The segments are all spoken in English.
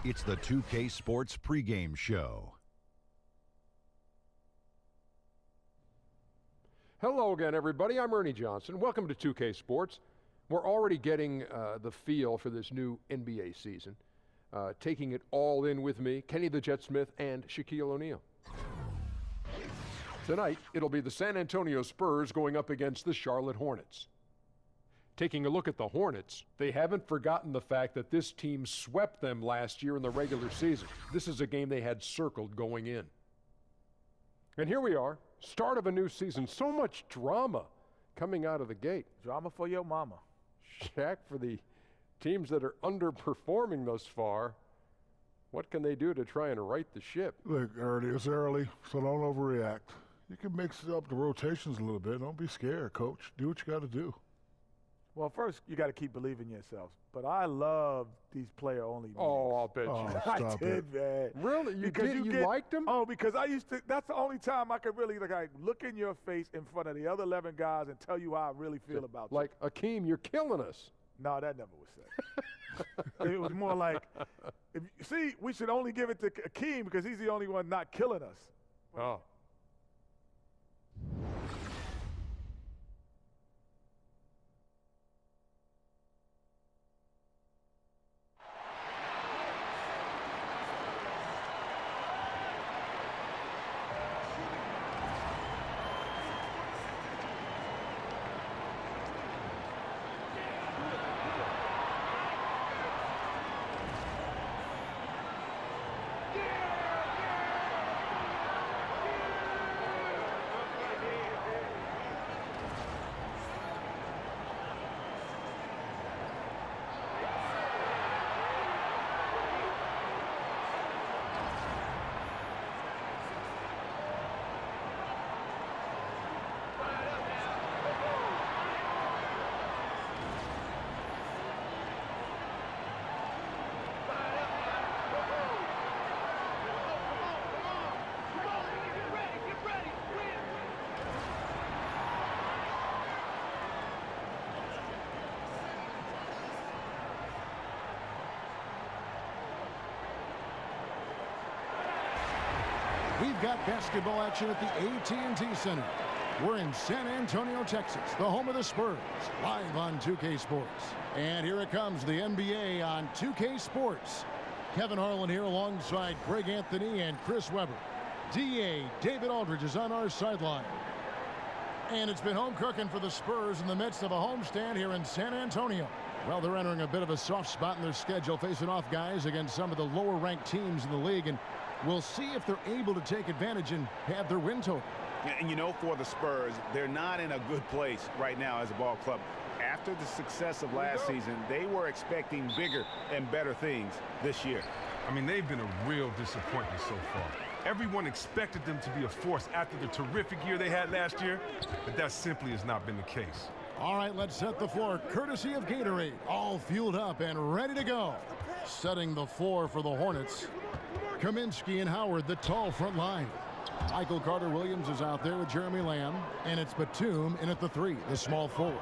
It's the 2K Sports pregame show. Hello again, everybody. I'm Ernie Johnson. Welcome to 2K Sports. We're already getting the feel for this new NBA season. Taking it all in with me, Kenny the Jet Smith and Shaquille O'Neal. Tonight, it'll be the San Antonio Spurs going up against the Charlotte Hornets. Taking a look at the Hornets, they haven't forgotten the fact that this team swept them last year in the regular season. This is a game they had circled going in. And here we are, start of a new season. So much drama coming out of the gate. Drama for your mama. Shaq, for the teams that are underperforming thus far, what can they do to try and right the ship? Look, Ernie, it's early, so don't overreact. You can mix up the rotations a little bit. Don't be scared, Coach. Do what you got to do. Well, first, you got to keep believing in yourselves. But I love these player-only meetings. Oh, I'll bet you. I did, man. Really? You liked them? Oh, because I used to. That's the only time I could really look in your face in front of the other 11 guys and tell you how I really feel about you. Like, Akeem, you're killing us. No, that never was said. It was more like, we should only give it to Akeem because he's the only one not killing us. Oh. We've got basketball action at the AT&TCenter. We're in San Antonio, Texas, the home of the Spurs, live on 2K Sports. And here it comes, the NBA on 2K Sports. Kevin Harlan here alongside Greg Anthony and Chris Webber. DA David Aldridge is on our sideline. And it's been home cooking for the Spurs in the midst of a homestand here in San Antonio. Well, they're entering a bit of a soft spot in their schedule, facing off guys against some of the lower-ranked teams in the league, and we'll see if they're able to take advantage and have their win total. And you know, for the Spurs, they're not in a good place right now as a ball club. After the success of last season, they were expecting bigger and better things this year. I mean, they've been a real disappointment so far. Everyone expected them to be a force after the terrific year they had last year, but that simply has not been the case. All right, let's set the floor courtesy of Gatorade. All fueled up and ready to go. Setting the floor for the Hornets. Kaminsky and Howard, the tall front line. Michael Carter-Williams is out there with Jeremy Lamb, and it's Batum in at the 3, the small forward.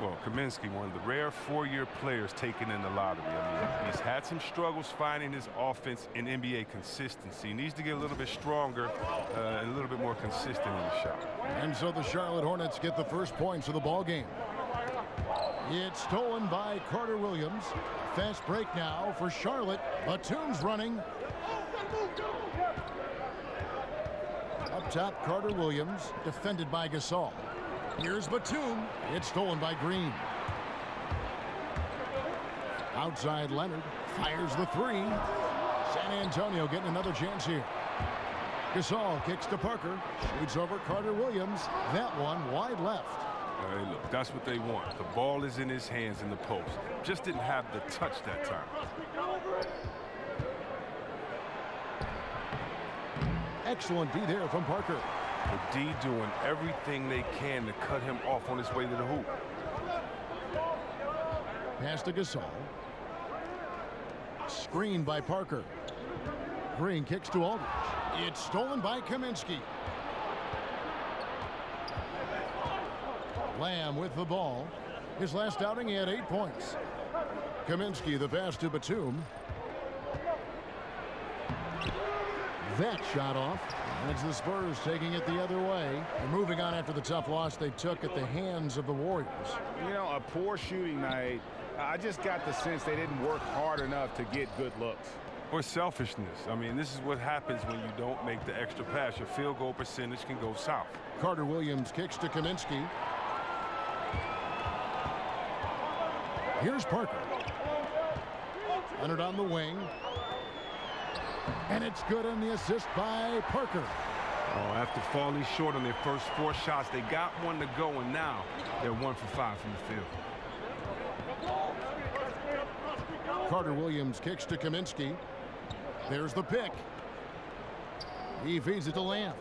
Well, Kaminsky, one of the rare four-year players taken in the lottery. I mean, he's had some struggles finding his offense in NBA consistency. He needs to get a little bit stronger and a little bit more consistent in the shot. And so the Charlotte Hornets get the first points of the ball game. It's stolen by Carter-Williams. Fast break now for Charlotte. Batum's running. Up top, Carter-Williams, defended by Gasol. Here's Batum. It's stolen by Green. Outside Leonard. Fires the 3. San Antonio getting another chance here. Gasol kicks to Parker. Shoots over Carter-Williams. That one wide left. Hey, look, that's what they want. The ball is in his hands in the post. Just didn't have the touch that time. Excellent D there from Parker. The D doing everything they can to cut him off on his way to the hoop. Pass to Gasol. Screened by Parker. Green kicks to Aldridge. It's stolen by Kaminsky. Lamb with the ball. His last outing, he had 8 points. Kaminsky, the pass to Batum. that shot off. That's the Spurs taking it the other way. And moving on after the tough loss they took at the hands of the Warriors. You know, a poor shooting night. I just got the sense they didn't work hard enough to get good looks. Or selfishness. I mean, this is what happens when you don't make the extra pass. Your field goal percentage can go south. Carter Williams kicks to Kaminsky. Here's Parker. Leonard on the wing. And it's good on the assist by Parker. Oh, after falling short on their first 4 shots, they got one to go, and now they're 1 for 5 from the field. Carter Williams kicks to Kaminsky. There's the pick. He feeds it to Lamb.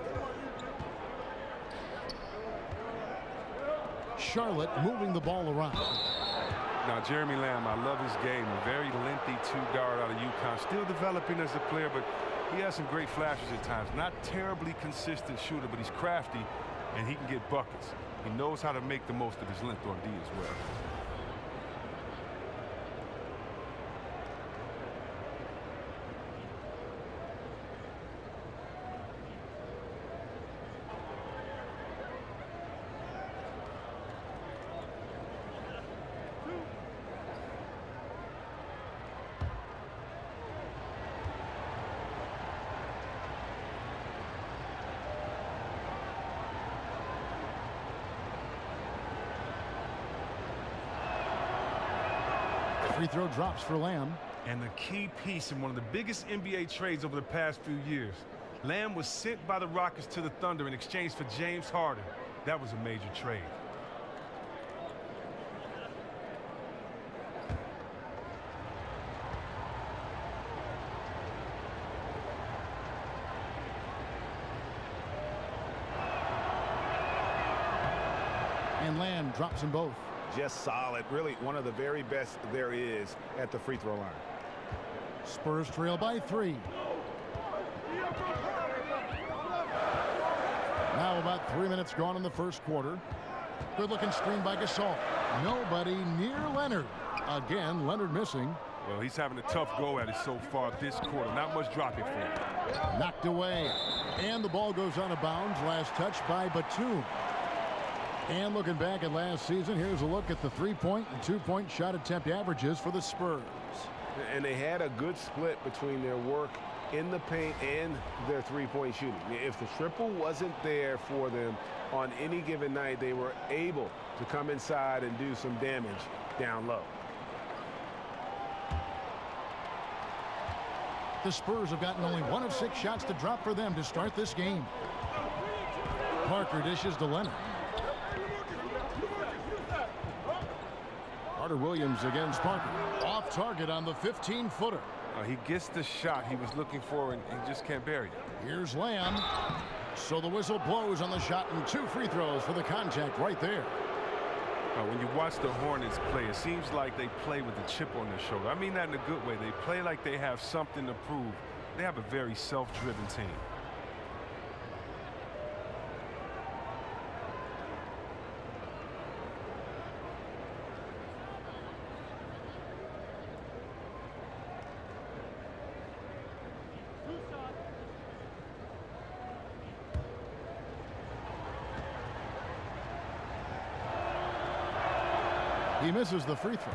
Charlotte moving the ball around. Now, Jeremy Lamb, I love his game. A very lengthy 2-guard out of UConn. Still developing as a player, but he has some great flashes at times. Not terribly consistent shooter, but he's crafty, and he can get buckets. He knows how to make the most of his length on D as well. Free throw drops for Lamb. And the key piece in one of the biggest NBA trades over the past few years. Lamb was sent by the Rockets to the Thunder in exchange for James Harden. That was a major trade. And Lamb drops them both. Just solid. Really one of the very best there is at the free throw line. Spurs trail by 3. Now about 3 minutes gone in the first quarter. Good looking screen by Gasol. Nobody near Leonard. Again, Leonard missing. Well, he's having a tough go at it so far this quarter. Not much dropping for him. Knocked away. And the ball goes out of bounds. Last touch by Batum. And looking back at last season, here's a look at the 3-point and 2-point shot attempt averages for the Spurs. And they had a good split between their work in the paint and their 3-point shooting. If the triple wasn't there for them on any given night, they were able to come inside and do some damage down low. The Spurs have gotten only 1 of 6 shots to drop for them to start this game. Parker dishes to Leonard. Carter Williams against Parker. Off target on the 15-footer. He gets the shot he was looking for, and he just can't bury it. Here's Lamb. So the whistle blows on the shot, and 2 free throws for the contact right there. When you watch the Hornets play, it seems like they play with a chip on their shoulder. I mean that in a good way. They play like they have something to prove. They have a very self-driven team. He misses the free throw.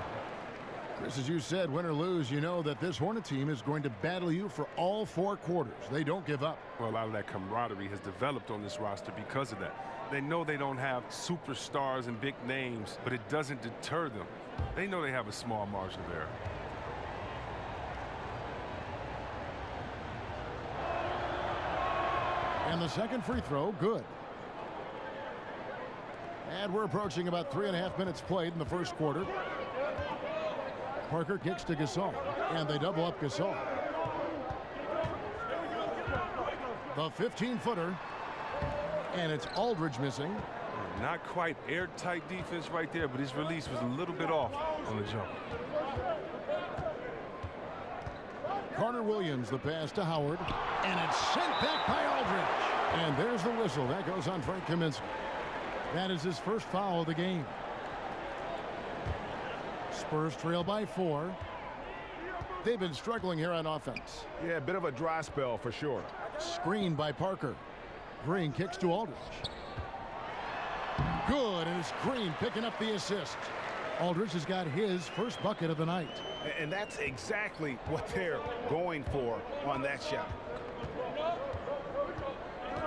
Chris, as you said, win or lose, you know that this Hornet team is going to battle you for all 4 quarters. They don't give up. Well, a lot of that camaraderie has developed on this roster because of that. They know they don't have superstars and big names, but it doesn't deter them. They know they have a small margin of error. And the second free throw, good. And we're approaching about 3.5 minutes played in the first quarter. Parker kicks to Gasol, and they double up Gasol. The 15-footer, and it's Aldridge missing. Not quite airtight defense right there, but his release was a little bit off on the jump. Carter Williams, the pass to Howard, and it's sent back by Aldridge. And there's the whistle. That goes on Frank Kaminsky. That is his first foul of the game. Spurs trail by 4. They've been struggling here on offense. Yeah, a bit of a dry spell for sure. Screen by Parker. Green kicks to Aldridge. Good, and it's Green picking up the assist. Aldridge has got his first bucket of the night. And that's exactly what they're going for on that shot.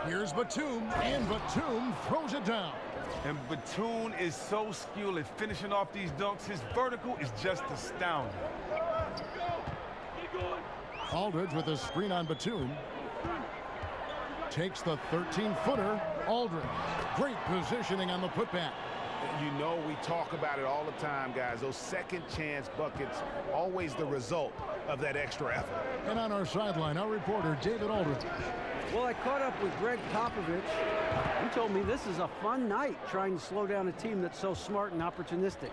Here's Batum, and Batum throws it down. And Batum is so skilled at finishing off these dunks. His vertical is just astounding. Aldridge with a screen on Batum. Takes the 13-footer. Aldridge. Great positioning on the putback. You know, we talk about it all the time, guys. Those second chance buckets, always the result of that extra effort. And on our sideline, our reporter, David Aldridge. Well, I caught up with Greg Popovich. He told me this is a fun night trying to slow down a team that's so smart and opportunistic.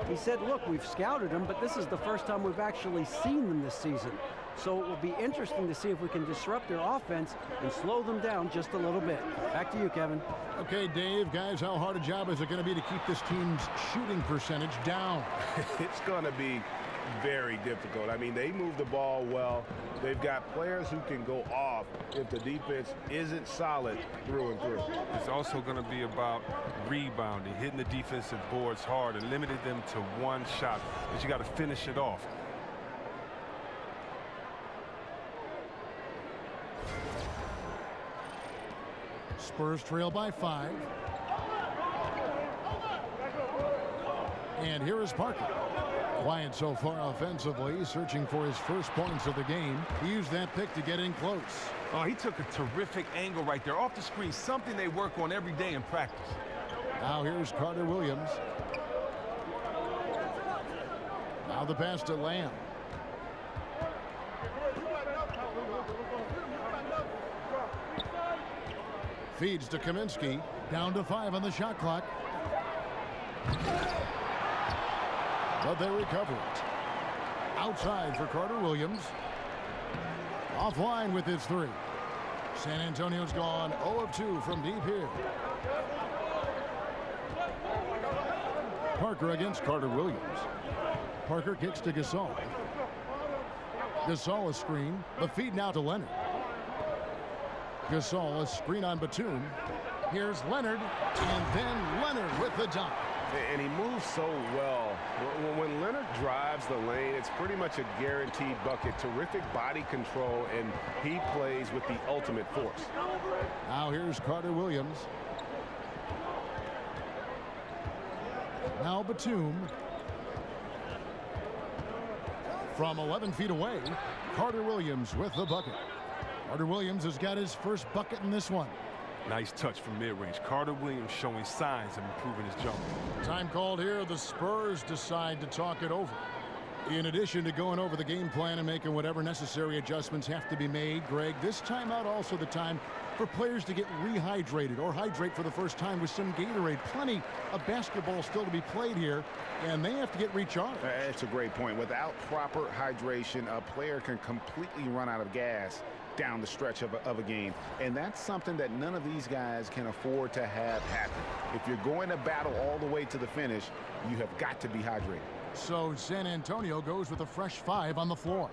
He said, look, we've scouted them, but this is the first time we've actually seen them this season. So it will be interesting to see if we can disrupt their offense and slow them down just a little bit. Back to you, Kevin. Okay, Dave, guys, how hard a job is it going to be to keep this team's shooting percentage down? It's going to be very difficult. I mean, they move the ball well. They've got players who can go off if the defense isn't solid through and through. It's also going to be about rebounding, hitting the defensive boards hard and limiting them to one shot. But you got to finish it off. Spurs trail by 5. And here is Parker. Quiet so far offensively, searching for his first points of the game. He used that pick to get in close. Oh, he took a terrific angle right there off the screen, something they work on every day in practice. Now here's Carter Williams. Now the pass to Lamb. Feeds to Kaminsky. Down to 5 on the shot clock. But they recover it. Outside for Carter Williams. Offline with his 3. San Antonio's gone 0 of 2 from deep here. Parker against Carter Williams. Parker kicks to Gasol. Gasol a screen. The feed now to Leonard. Gasol a screen on Batum. Here's Leonard, and then Leonard with the dunk. And he moves so well. When Leonard drives the lane, it's pretty much a guaranteed bucket. Terrific body control, and he plays with the ultimate force. Now here's Carter Williams. Now Batum. From 11 feet away, Carter Williams with the bucket. Carter Williams has got his first bucket in this one. Nice touch from mid-range. Carter Williams showing signs of improving his jump. Time called here. The Spurs decide to talk it over. In addition to going over the game plan and making whatever necessary adjustments have to be made, Greg, this timeout also the time for players to get rehydrated or hydrate for the first time with some Gatorade. Plenty of basketball still to be played here, and they have to get recharged. That's a great point. Without proper hydration, a player can completely run out of gas down the stretch of a game, and that's something that none of these guys can afford to have happen. If you're going to battle all the way to the finish, you have got to be hydrated. So San Antonio goes with a fresh 5 on the floor.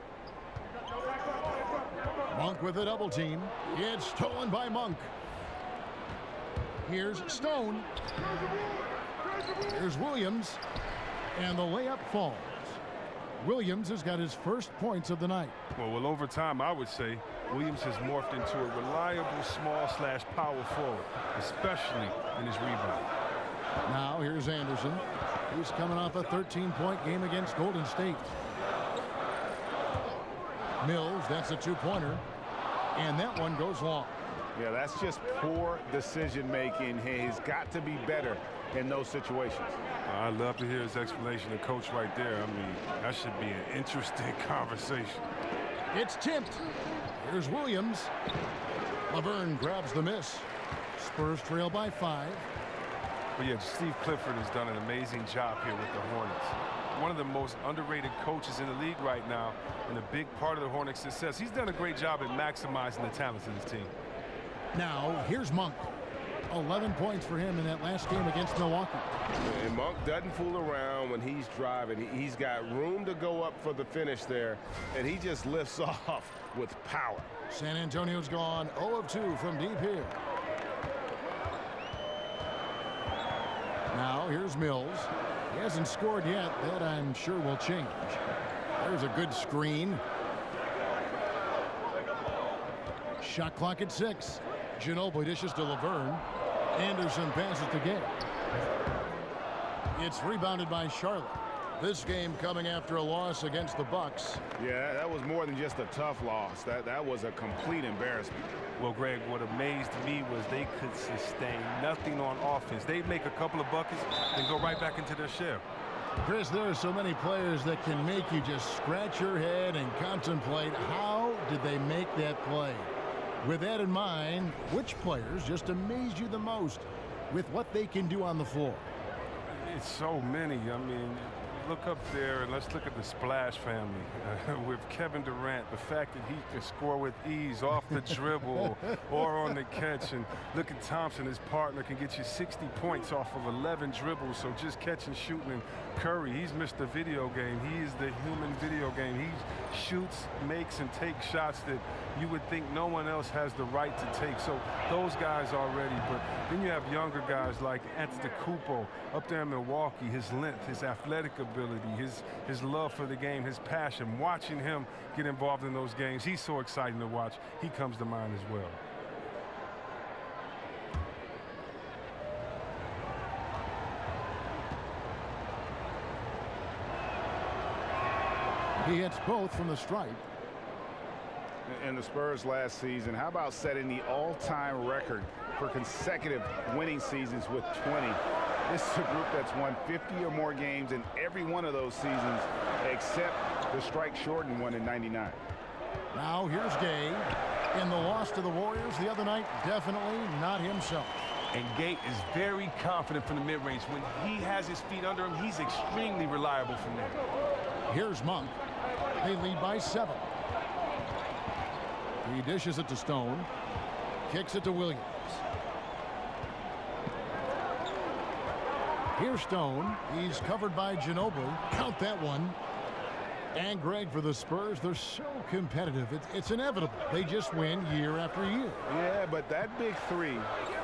Monk with a double team. It's stolen by Monk. Here's Stone. Here's Williams, and the layup falls. Williams has got his first points of the night. Well, over time, I would say Williams has morphed into a reliable small/power forward, especially in his rebound. Now here's Anderson. He's coming off a 13-point game against Golden State. Mills, that's a 2-pointer, and that one goes long. Yeah, that's just poor decision-making. He's got to be better in those situations. I'd love to hear his explanation of coach right there. I mean, that should be an interesting conversation. It's tipped. Here's Williams. Laverne grabs the miss. Spurs trail by 5. But yeah, Steve Clifford has done an amazing job here with the Hornets. One of the most underrated coaches in the league right now, and a big part of the Hornets' success. He's done a great job at maximizing the talents in his team. Now, here's Monk. 11 points for him in that last game against Milwaukee. And Monk doesn't fool around when he's driving. He's got room to go up for the finish there, and he just lifts off with power. San Antonio's gone 0 of 2 from deep here. Now here's Mills. He hasn't scored yet. That I'm sure will change. There's a good screen. Shot clock at 6. Ginobili dishes to Laverne. Anderson passes to Gay. It's rebounded by Charlotte. This game coming after a loss against the Bucks. Yeah, that was more than just a tough loss. That was a complete embarrassment. Well, Greg, what amazed me was they could sustain nothing on offense. They'd make a couple of buckets and go right back into their shell. Chris, there are so many players that can make you just scratch your head and contemplate, how did they make that play? With that in mind, which players just amazed you the most with what they can do on the floor? It's so many. I mean, look up there and let's look at the Splash family with Kevin Durant. The fact that he can score with ease off the dribble or on the catch. And look at Thompson, his partner, can get you 60 points off of 11 dribbles. So just catching, shooting. And Curry, he's Mr. Video Game. He is the human video game. He shoots, makes, and takes shots that you would think no one else has the right to take. So those guys already. But then you have younger guys like Antetokounmpo up there in Milwaukee. His length, his athletic ability, his love for the game, his passion. Watching him get involved in those games, he's so exciting to watch. He comes to mind as well. He hits both from the stripe. In the Spurs last season, how about setting the all-time record for consecutive winning seasons with 20? This is a group that's won 50 or more games in every one of those seasons, except the strike-shortened one in '99. Now here's Gay. In the loss to the Warriors the other night, definitely not himself. And Gay is very confident from the mid-range. When he has his feet under him, he's extremely reliable from there. Here's Monk. They lead by 7. He dishes it to Stone. Kicks it to Williams. Here's Stone. He's covered by Ginobili. Count that one. And Greg, for the Spurs, they're so competitive. It's inevitable. They just win year after year. Yeah, but that big three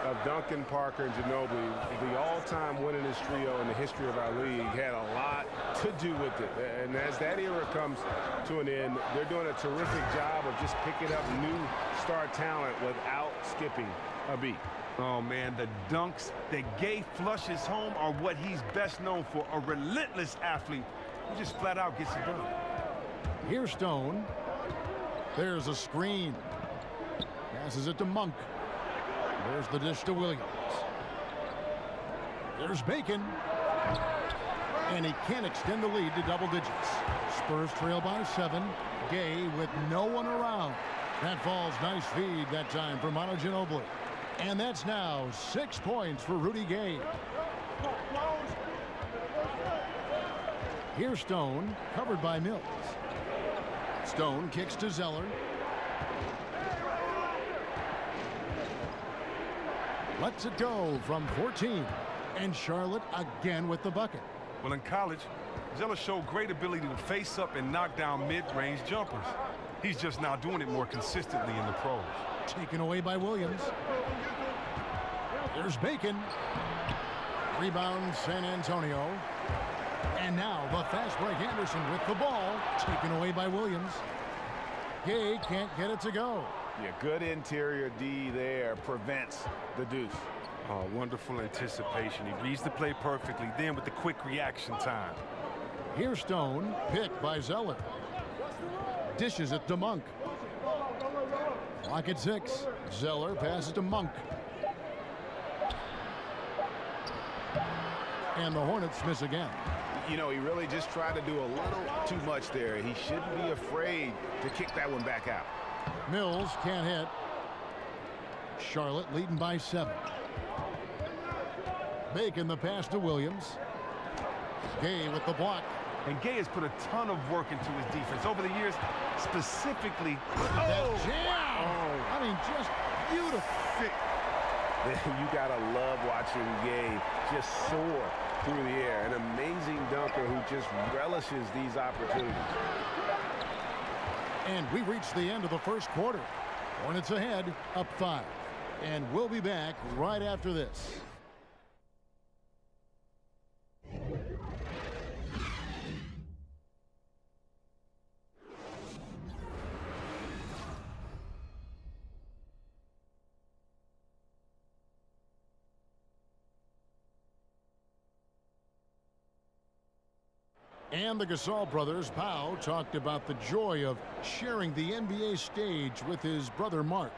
of Duncan, Parker, and Ginobili, the all-time winningest trio in the history of our league, had a lot to do with it. And as that era comes to an end, they're doing a terrific job of just picking up new star talent without skipping a beat. Oh, man, the dunks that Gay flushes home are what he's best known for. A relentless athlete who just flat out gets it done. Here's Stone. There's a screen. Passes it to Monk. There's the dish to Williams. There's Bacon. And he can't extend the lead to double digits. Spurs trail by 7. Gay with no one around. That falls. Nice feed that time for Manu Ginobili. And that's now 6 points for Rudy Gay. Here's Stone, covered by Mills. Stone kicks to Zeller. Lets it go from 14. And Charlotte again with the bucket. Well, in college, Zeller showed great ability to face up and knock down mid-range jumpers. He's just now doing it more consistently in the pros. Taken away by Williams. There's Bacon. Rebound San Antonio. And now the fast break Anderson with the ball. Taken away by Williams. Gay can't get it to go. Yeah, good interior D there. Prevents the deuce. Oh, wonderful anticipation. He reads the play perfectly. Then with the quick reaction time. Here's Stone. Picked by Zeller. Dishes it to Monk. Clock at 6. Zeller passes to Monk. And the Hornets miss again. You know, he really just tried to do a little too much there. He shouldn't be afraid to kick that one back out. Mills can't hit. Charlotte leading by 7. Bacon the pass to Williams. Gay with the block. And Gay has put a ton of work into his defense over the years, specifically. That jam! Wow. I mean, just beautiful. You got to love watching Gabe just soar through the air. An amazing dunker who just relishes these opportunities. And we reached the end of the first quarter. Hornets ahead, up 5. And we'll be back right after this. And the Gasol brothers, Pau, talked about the joy of sharing the NBA stage with his brother Mark.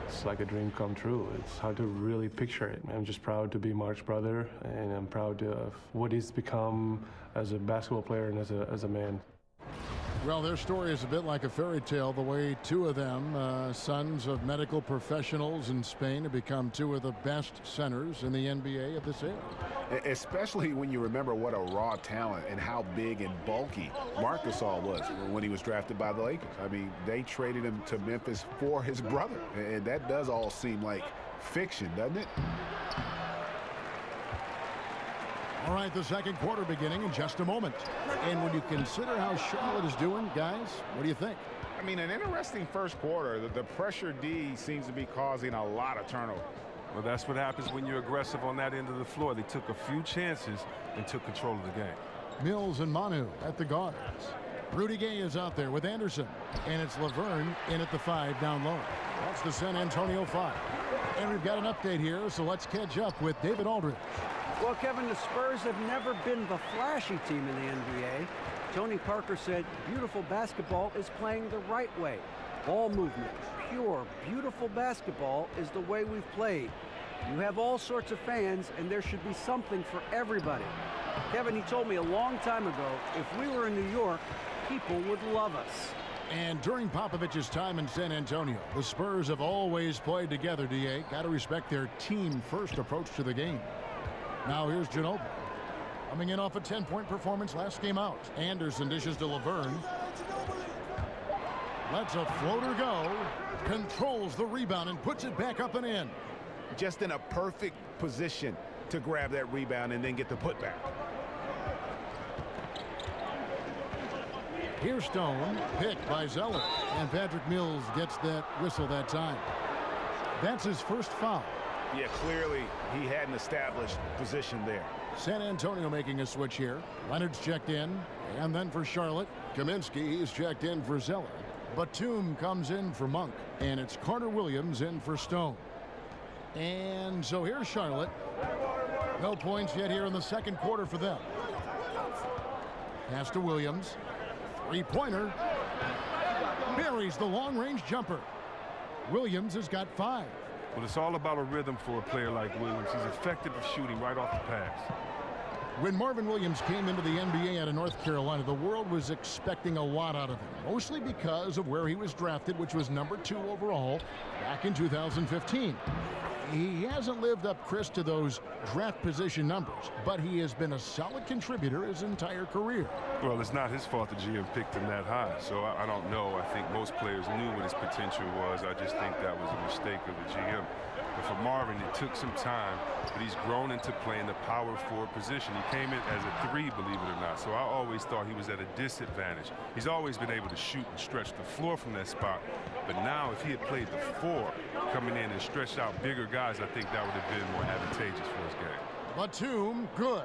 It's like a dream come true. It's hard to really picture it. I'm just proud to be Mark's brother, and I'm proud of what he's become as a basketball player and as a man. Well, their story is a bit like a fairy tale, the way two of them, sons of medical professionals in Spain, have become two of the best centers in the NBA of this era. Especially when you remember what a raw talent and how big and bulky Marc Gasol was when he was drafted by the Lakers. I mean, they traded him to Memphis for his brother, and that does all seem like fiction, doesn't it? All right, the second quarter beginning in just a moment. And when you consider how Charlotte is doing, guys, what do you think? I mean, an interesting first quarter. The pressure D seems to be causing a lot of turnover. Well, that's what happens when you're aggressive on that end of the floor. They took a few chances and took control of the game. Mills and Manu at the guards. Rudy Gay is out there with Anderson. And it's Laverne in at the 5 down low. That's the San Antonio 5. And we've got an update here, so let's catch up with David Aldridge. Well, Kevin, the Spurs have never been the flashy team in the NBA. Tony Parker said beautiful basketball is playing the right way. Ball movement, pure, beautiful basketball is the way we've played. You have all sorts of fans, and there should be something for everybody. Kevin, he told me a long time ago, if we were in New York, people would love us. And during Popovich's time in San Antonio, the Spurs have always played together, D.A. Got to respect their team-first approach to the game. Now here's Ginobili. Coming in off a 10-point performance last game out. Anderson dishes to Laverne. Lets a floater go. Controls the rebound and puts it back up and in. Just in a perfect position to grab that rebound and then get the putback. Here's Stone, picked by Zeller. And Patrick Mills gets that whistle that time. That's his first foul. Yeah, clearly he had an established position there. San Antonio making a switch here. Leonard's checked in. And then for Charlotte, Kaminsky is checked in for Zeller. Batum comes in for Monk. And it's Carter Williams in for Stone. And so here's Charlotte. No points yet here in the second quarter for them. Pass to Williams. Three-pointer. Buries the long-range jumper. Williams has got 5. Well, it's all about a rhythm for a player like Williams. He's effective at shooting right off the pass. When Marvin Williams came into the NBA out of North Carolina, the world was expecting a lot out of him, mostly because of where he was drafted, which was number 2 overall back in 2015. He hasn't lived up, Chris, to those draft position numbers, but he has been a solid contributor his entire career. Well, it's not his fault the GM picked him that high, so I don't know. I think most players knew what his potential was. I just think that was a mistake of the GM. But for Marvin, it took some time, but he's grown into playing the power forward position. He came in as a 3, believe it or not, so I always thought he was at a disadvantage. He's always been able to shoot and stretch the floor from that spot, but now if he had played the 4, coming in and stretched out bigger guys, I think that would have been more advantageous for his game. Batum, good.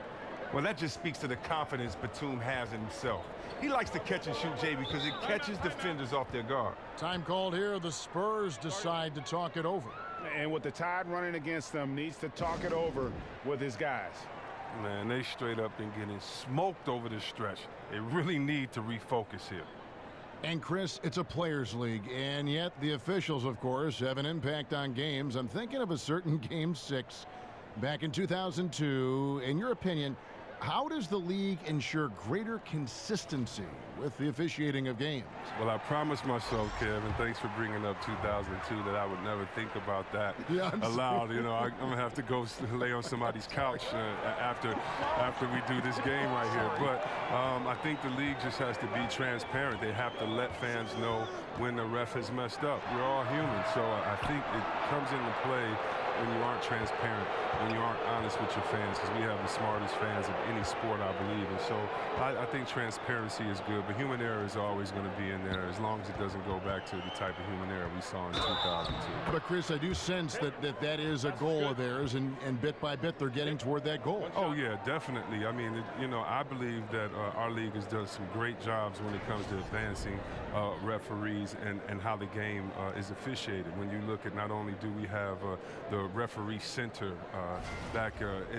Well, that just speaks to the confidence Batum has in himself. He likes to catch and shoot, Jay, because it catches defenders off their guard. Time called here. The Spurs decide to talk it over. And with the Tide running against them, needs to talk it over with his guys. Man, they straight up been getting smoked over this stretch. They really need to refocus here. And Chris, it's a players' league, and yet the officials, of course, have an impact on games. I'm thinking of a certain Game 6 back in 2002. In your opinion, How does the league ensure greater consistency with the officiating of games? Well, I promised myself, Kevin, thanks for bringing up 2002, that I would never think about that aloud. You know, I'm going to have to go lay on somebody's couch after we do this game right here. But I think the league just has to be transparent. They have to let fans know when the ref has messed up. We're all human, so I think it comes into play when you aren't transparent, when you aren't honest with your fans, because we have the smartest fans of any sport, I believe. And so I think transparency is good, but human error is always going to be in there as long as it doesn't go back to the type of human error we saw in 2002. But, Chris, I do sense that is a goal of theirs, and bit by bit they're getting toward that goal. Oh, yeah, definitely. I mean, you know, I believe that our league has done some great jobs when it comes to advancing referees and how the game is officiated. When you look at, not only do we have the referee center back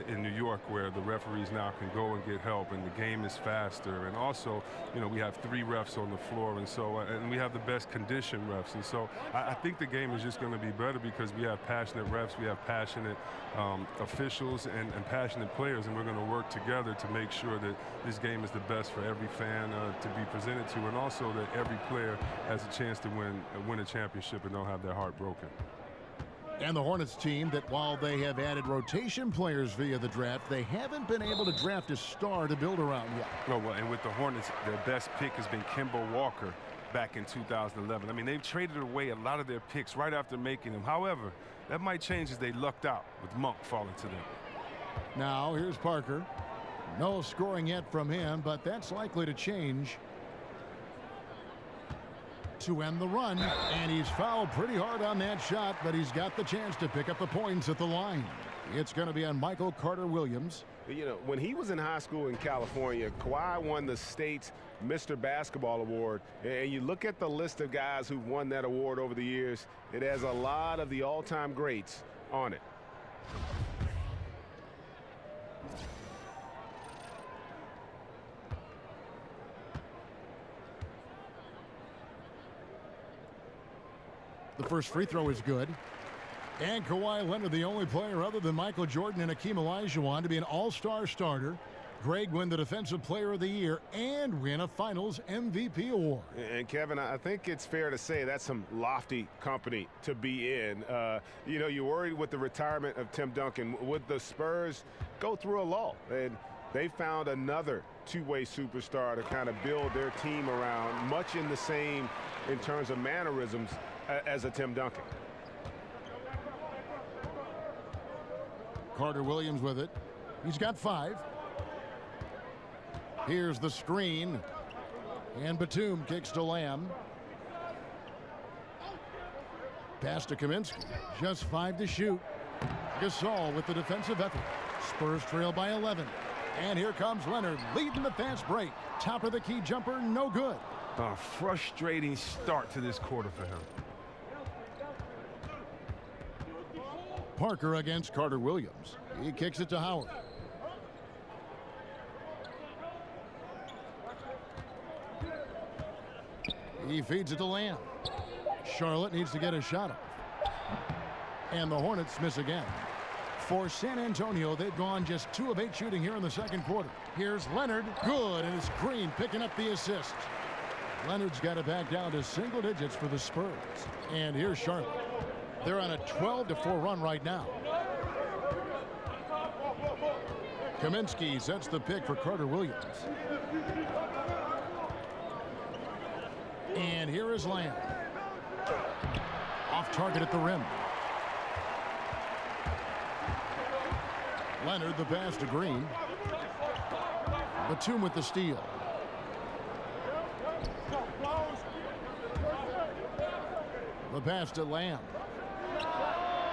in New York, where the referees now can go and get help, and the game is faster, and also, you know, we have 3 refs on the floor, and so and we have the best conditioned refs, and so I think the game is just going to be better because we have passionate refs, we have passionate officials, and passionate players, and we're going to work together to make sure that this game is the best for every fan to be presented to, and also that every player has a chance to win a championship and don't have their heart broken. And the Hornets team, that while they have added rotation players via the draft, they haven't been able to draft a star to build around yet. Oh, well, and with the Hornets, their best pick has been Kemba Walker back in 2011. I mean, they've traded away a lot of their picks right after making them. However, that might change as they lucked out with Monk falling to them. Now, here's Parker. No scoring yet from him, but that's likely to change to end the run, and he's fouled pretty hard on that shot, but he's got the chance to pick up the points at the line. It's going to be on Michael Carter-Williams. You know, when he was in high school in California, Kawhi won the state's Mr. Basketball Award, and you look at the list of guys who've won that award over the years, it has a lot of the all-time greats on it. The first free throw is good. And Kawhi Leonard, the only player other than Michael Jordan and Hakeem Olajuwon to be an all-star starter. Greg win the Defensive Player of the Year and win a Finals MVP award. And Kevin, I think it's fair to say that's some lofty company to be in. You know, you're worried with the retirement of Tim Duncan. Would the Spurs go through a lull? And they found another two-way superstar to kind of build their team around, much in the same in terms of mannerisms as a Tim Duncan. Carter-Williams with it. He's got 5. Here's the screen. And Batum kicks to Lamb. Pass to Kaminsky. Just 5 to shoot. Gasol with the defensive effort. Spurs trail by 11. And here comes Leonard leading the fast break. Top of the key jumper, no good. A frustrating start to this quarter for him. Parker against Carter-Williams. He kicks it to Howard. He feeds it to Lamb. Charlotte needs to get a shot off. And the Hornets miss again. For San Antonio, they've gone just 2 of 8 shooting here in the second quarter. Here's Leonard. Good, and it's Green picking up the assist. Leonard's got it back down to single digits for the Spurs. And here's Charlotte. They're on a 12-4 run right now. Kaminsky sets the pick for Carter-Williams. And here is Lamb. Off target at the rim. Leonard the pass to Green. Batum with the steal. The pass to Lamb.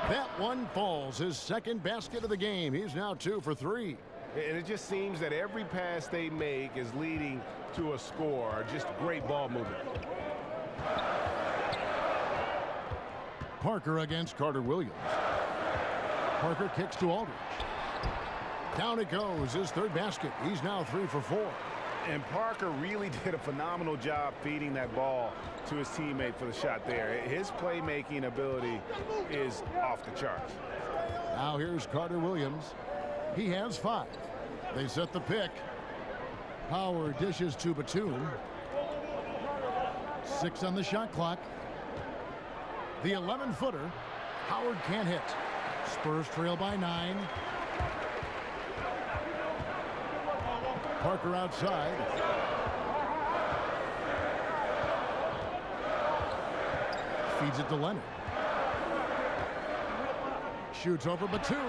That one falls. His second basket of the game. He's now 2 for 3. And it just seems that every pass they make is leading to a score. Just great ball movement. Parker against Carter-Williams. Parker kicks to Aldridge. Down it goes. His 3rd basket. He's now 3 for 4. And Parker really did a phenomenal job feeding that ball to his teammate for the shot there. His playmaking ability is off the charts. Now here's Carter-Williams. He has 5. They set the pick. Howard dishes to Batum. 6 on the shot clock. The 11-footer. Howard can't hit. Spurs trail by 9. Parker outside. Feeds it to Leonard. Shoots over Batum.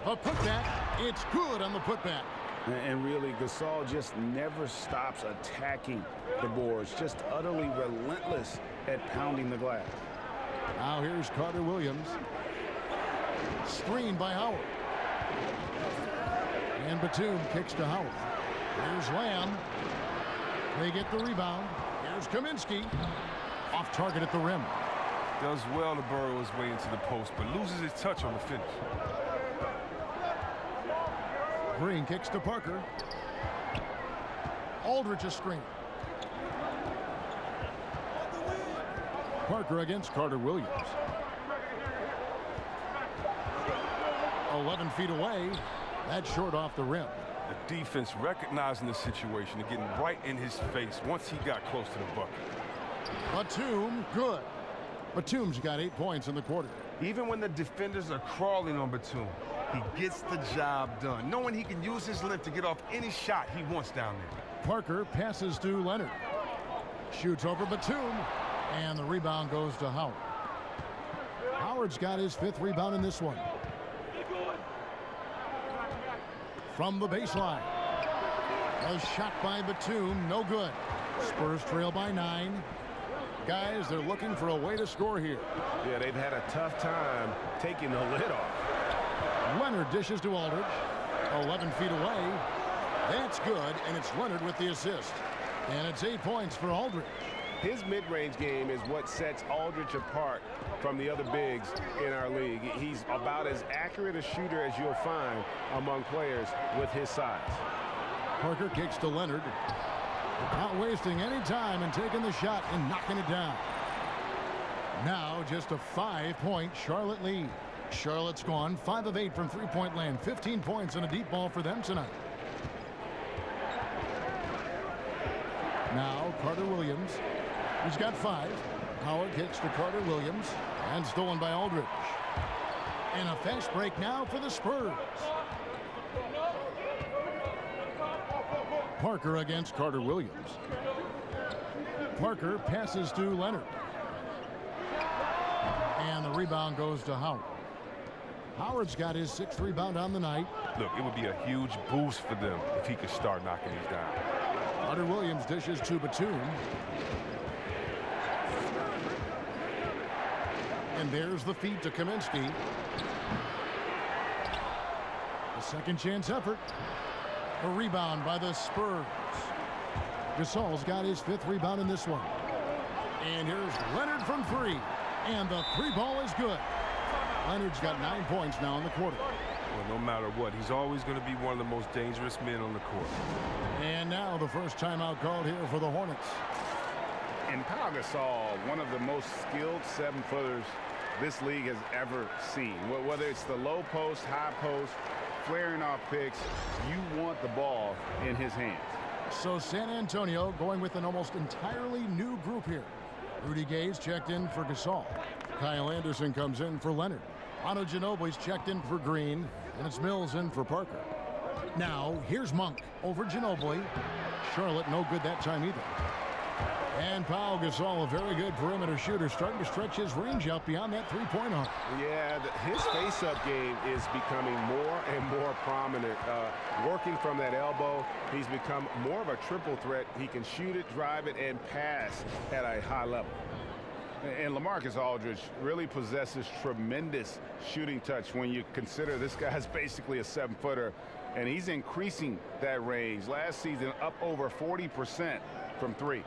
A putback. It's good on the putback. And really, Gasol just never stops attacking the boards. Just utterly relentless at pounding the glass. Now here's Carter Williams. Screened by Howard. And Batum kicks to Howard. Here's Lamb. They get the rebound. Here's Kaminsky. Off target at the rim. Does well to burrow his way into the post, but loses his touch on the finish. Green kicks to Parker. Aldridge a screen. Parker against Carter Williams. 11 feet away. That's short off the rim. The defense recognizing the situation and getting right in his face once he got close to the bucket. Batum, good. Batum's got 8 points in the quarter. Even when the defenders are crawling on Batum, he gets the job done, knowing he can use his length to get off any shot he wants down there. Parker passes to Leonard. Shoots over Batum, and the rebound goes to Howard. Howard's got his 5th rebound in this one. From the baseline. A shot by Batum, no good. Spurs trail by 9. Guys, they're looking for a way to score here. Yeah, they've had a tough time taking the lid off. Leonard dishes to Aldridge. 11 feet away. That's good, and it's Leonard with the assist. And it's 8 points for Aldridge. His mid-range game is what sets Aldridge apart from the other bigs in our league. He's about as accurate a shooter as you'll find among players with his size. Parker kicks to Leonard. Not wasting any time and taking the shot and knocking it down. Now just a 5-point Charlotte lead. Charlotte's gone 5 of 8 from three-point land. 15 points and a deep ball for them tonight. Now Carter Williams. He's got 5. Howard kicks to Carter Williams and stolen by Aldridge. And a fast break now for the Spurs. Parker against Carter Williams. Parker passes to Leonard. And the rebound goes to Howard. Howard's got his 6th rebound on the night. Look, it would be a huge boost for them if he could start knocking these down. Carter Williams dishes to Batum. And there's the feed to Kaminsky. A second chance effort. A rebound by the Spurs. Gasol's got his 5th rebound in this one. And here's Leonard from 3. And the 3 ball is good. Leonard's got 9 points now in the quarter. Well, no matter what, he's always going to be one of the most dangerous men on the court. And now the first timeout called here for the Hornets. And Pau Gasol, one of the most skilled 7-footers this league has ever seen. Whether it's the low post, high post, flaring off picks, you want the ball in his hands. So San Antonio going with an almost entirely new group here. Rudy Gay's checked in for Gasol. Kyle Anderson comes in for Leonard. Manu Ginobili's checked in for Green, and it's Mills in for Parker. Now, here's Monk over Ginobili. Charlotte no good that time either. And Pau Gasol, a very good perimeter shooter, starting to stretch his range out beyond that 3-point arc. Yeah, his face-up game is becoming more and more prominent. Working from that elbow, he's become more of a triple threat. He can shoot it, drive it, and pass at a high level. And LaMarcus Aldridge really possesses tremendous shooting touch when you consider this guy's basically a 7-footer, and he's increasing that range. Last season, up over 40% from 3.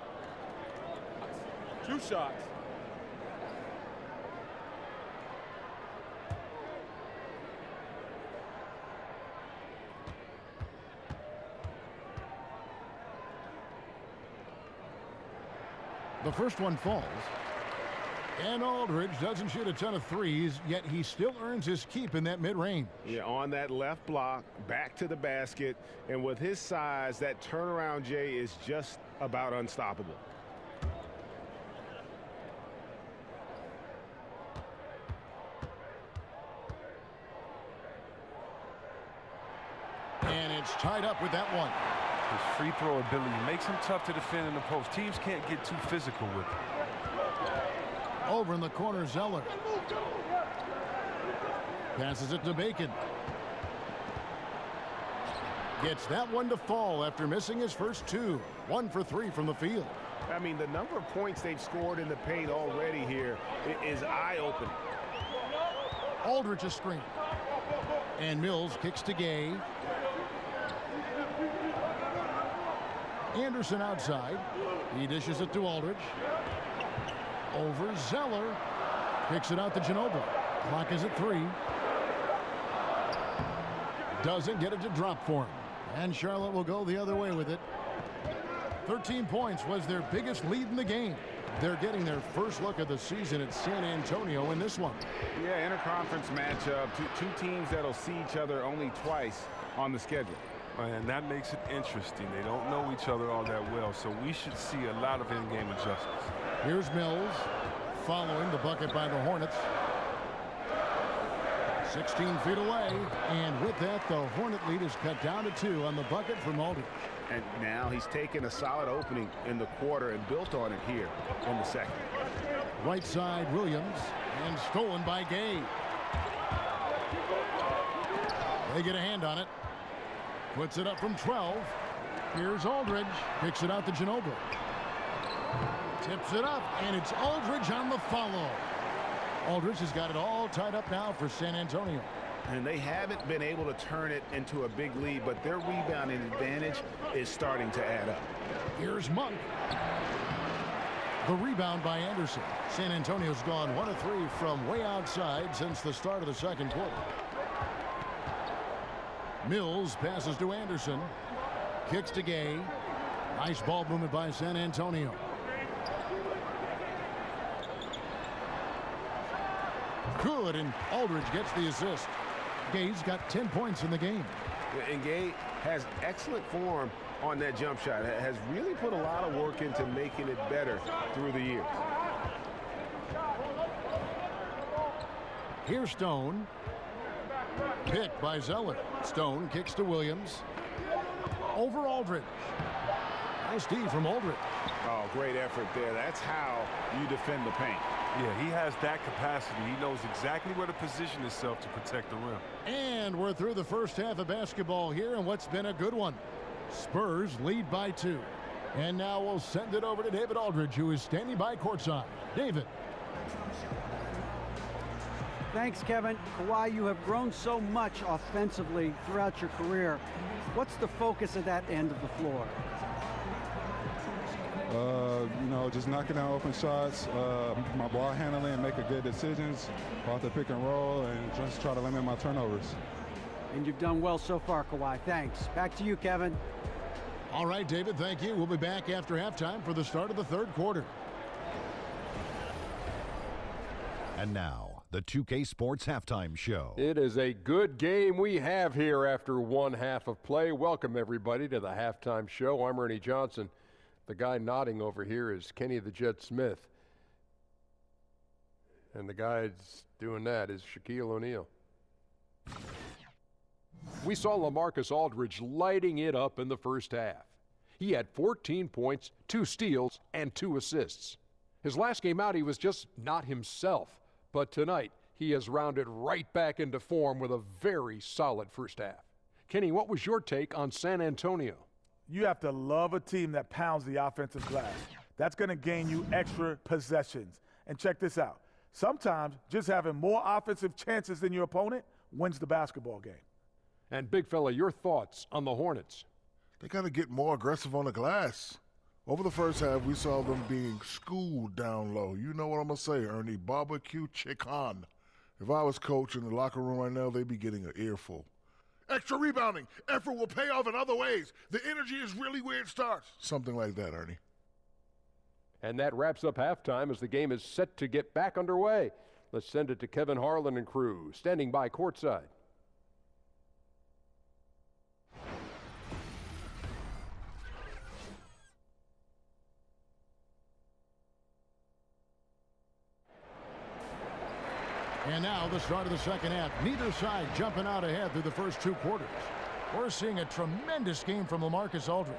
2 shots. The first one falls. And Aldridge doesn't shoot a ton of threes, yet he still earns his keep in that mid-range. Yeah, on that left block, back to the basket, and with his size, that turnaround, Jay, is just about unstoppable. And it's tied up with that one. His free throw ability makes him tough to defend in the post. Teams can't get too physical with him. Over in the corner, Zeller. Passes it to Bacon. Gets that one to fall after missing his first two. 1 for 3 from the field. I mean, the number of points they've scored in the paint already here is eye-opening. Aldridge a screen. And Mills kicks to Gay. Anderson outside. He dishes it to Aldridge. Over Zeller. Kicks it out to Ginobili. Clock is at 3. Doesn't get it to drop for him. And Charlotte will go the other way with it. 13 points was their biggest lead in the game. They're getting their first look of the season at San Antonio in this one. Yeah, interconference matchup. Two teams that'll see each other only twice on the schedule. And that makes it interesting. They don't know each other all that well, so we should see a lot of in-game adjustments. Here's Mills following the bucket by the Hornets. 16 feet away, and with that, the Hornet lead is cut down to 2 on the bucket from Aldridge. And now he's taken a solid opening in the quarter and built on it here in the second. Right side, Williams, and stolen by Gay. They get a hand on it. Puts it up from 12. Here's Aldridge. Kicks it out to Ginobili. Tips it up, and it's Aldridge on the follow. Aldridge has got it all tied up now for San Antonio. And they haven't been able to turn it into a big lead, but their rebounding advantage is starting to add up. Here's Monk. The rebound by Anderson. San Antonio's gone 1 of 3 from way outside since the start of the second quarter. Mills passes to Anderson. Kicks to Gay. Nice ball movement by San Antonio. Good, and Aldridge gets the assist. Gay's got 10 points in the game. And Gay has excellent form on that jump shot. Has really put a lot of work into making it better through the years. Here's Stone. Picked by Zeller. Stone kicks to Williams. Over Aldridge. Nice D from Aldridge. Oh, great effort there. That's how you defend the paint. Yeah, he has that capacity. He knows exactly where to position himself to protect the rim. And we're through the first half of basketball here, and what's been a good one. Spurs lead by 2. And now we'll send it over to David Aldridge, who is standing by courtside. David. Thanks, Kevin. Kawhi, you have grown so much offensively throughout your career. What's the focus of that end of the floor? You know, just knocking down open shots, my ball handling, making good decisions off the pick and roll, and just try to limit my turnovers. And you've done well so far, Kawhi. Thanks. Back to you, Kevin. All right, David, thank you. We'll be back after halftime for the start of the third quarter. And now, the 2K Sports Halftime Show. It is a good game we have here after one half of play. Welcome, everybody, to the Halftime Show. I'm Ernie Johnson. The guy nodding over here is Kenny the Jet Smith. And the guy that's doing that is Shaquille O'Neal. We saw LaMarcus Aldridge lighting it up in the first half. He had 14 points, 2 steals, and 2 assists. His last game out, he was just not himself. But tonight, he has rounded right back into form with a very solid first half. Kenny, what was your take on San Antonio? You have to love a team that pounds the offensive glass. That's going to gain you extra possessions. And check this out. Sometimes just having more offensive chances than your opponent wins the basketball game. And big fella, your thoughts on the Hornets? They got to get more aggressive on the glass. Over the first half, we saw them being schooled down low. You know what I'm going to say, Ernie. Barbecue chicken. If I was coach in the locker room right now, they'd be getting an earful. Extra rebounding. Effort will pay off in other ways. The energy is really where it starts. Something like that, Ernie. And that wraps up halftime as the game is set to get back underway. Let's send it to Kevin Harlan and crew, standing by courtside. And now the start of the second half. Neither side jumping out ahead through the first 2 quarters. We're seeing a tremendous game from LaMarcus Aldridge.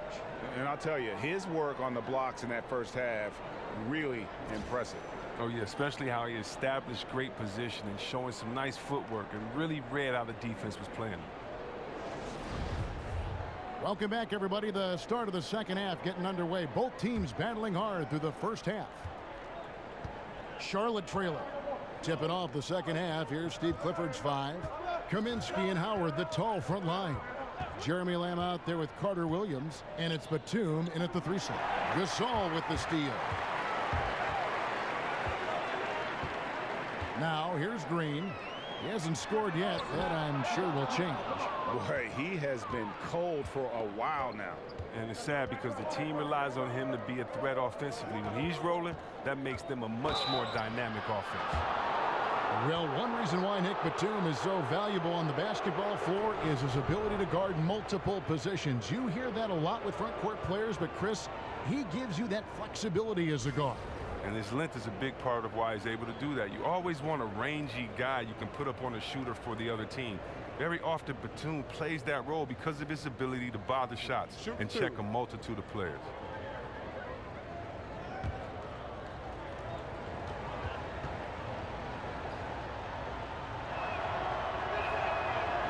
And I'll tell you, his work on the blocks in that first half, really impressive. Oh, yeah, especially how he established great position and showing some nice footwork and really read how the defense was playing. Welcome back, everybody. The start of the second half getting underway. Both teams battling hard through the first half. Charlotte trailing. Tipping off the second half. Here's Steve Clifford's 5. Kaminsky and Howard, the tall front line. Jeremy Lamb out there with Carter Williams. And it's Batum in at the 3 slot. Gasol with the steal. Now here's Green. He hasn't scored yet. That I'm sure will change. Boy, he has been cold for a while now. And it's sad because the team relies on him to be a threat offensively. When he's rolling, that makes them a much more dynamic offense. Well, one reason why Nick Batum is so valuable on the basketball floor is his ability to guard multiple positions. You hear that a lot with front court players, but Chris, he gives you that flexibility as a guard. And his length is a big part of why he's able to do that. You always want a rangy guy you can put up on a shooter for the other team. Very often, Batum plays that role because of his ability to bother shots and check a multitude of players.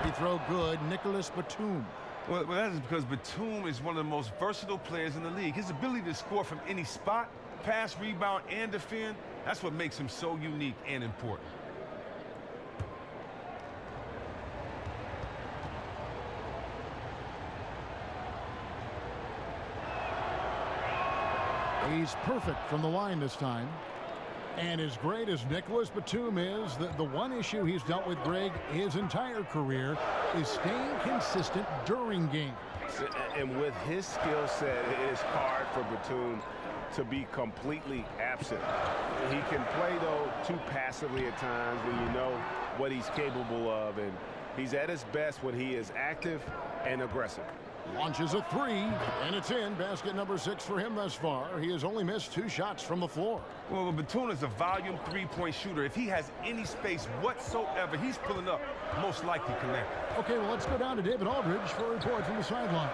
He throw good, Nicholas Batum. Well, that is because Batum is one of the most versatile players in the league. His ability to score from any spot, pass, rebound, and defend, that's what makes him so unique and important. He's perfect from the line this time. And as great as Nicholas Batum is, the one issue he's dealt with, Greg, his entire career is staying consistent during games. And with his skill set, it is hard for Batum to be completely absent. He can play, though, too passively at times when you know what he's capable of. And he's at his best when he is active and aggressive. Launches a 3, and it's in. Basket number 6 for him thus far. He has only missed 2 shots from the floor. Well, Batum is a volume 3-point shooter. If he has any space whatsoever, he's pulling up, most likely connect. Okay, well, let's go down to David Aldridge for a report from the sideline.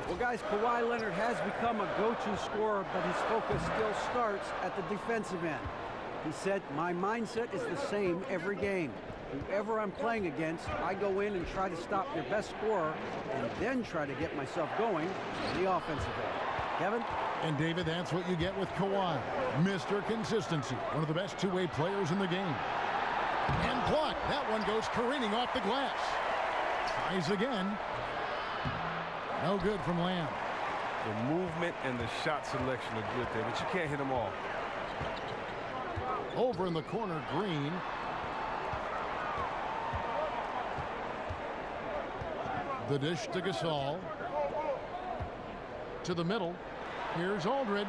Well, guys, Kawhi Leonard has become a go-to scorer, but his focus still starts at the defensive end. He said, my mindset is the same every game. Whoever I'm playing against, I go in and try to stop their best scorer and then try to get myself going on the offensive end. Kevin? And David, that's what you get with Kawhi. Mr. Consistency, one of the best two-way players in the game. And blocked. That one goes careening off the glass. Tries again. No good from Lamb. The movement and the shot selection are good there, but you can't hit them all. Over in the corner, Green. The dish to Gasol. To the middle. Here's Aldridge.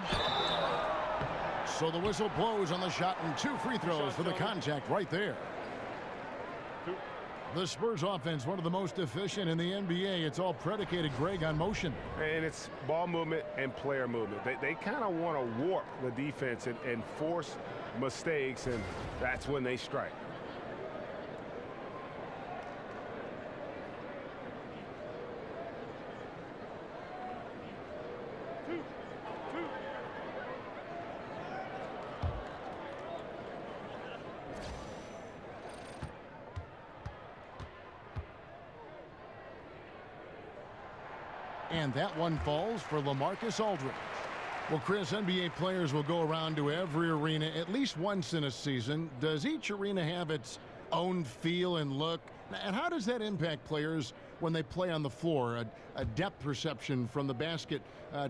So the whistle blows on the shot and 2 free throws for the contact right there. The Spurs offense, one of the most efficient in the NBA. It's all predicated, Greg, on motion. And it's ball movement and player movement. They kind of want to warp the defense and force mistakes, and that's when they strike. And that one falls for LaMarcus Aldridge. Well, Chris, NBA players will go around to every arena at least once in a season. Does each arena have its own feel and look? And how does that impact players when they play on the floor? A depth perception from the basket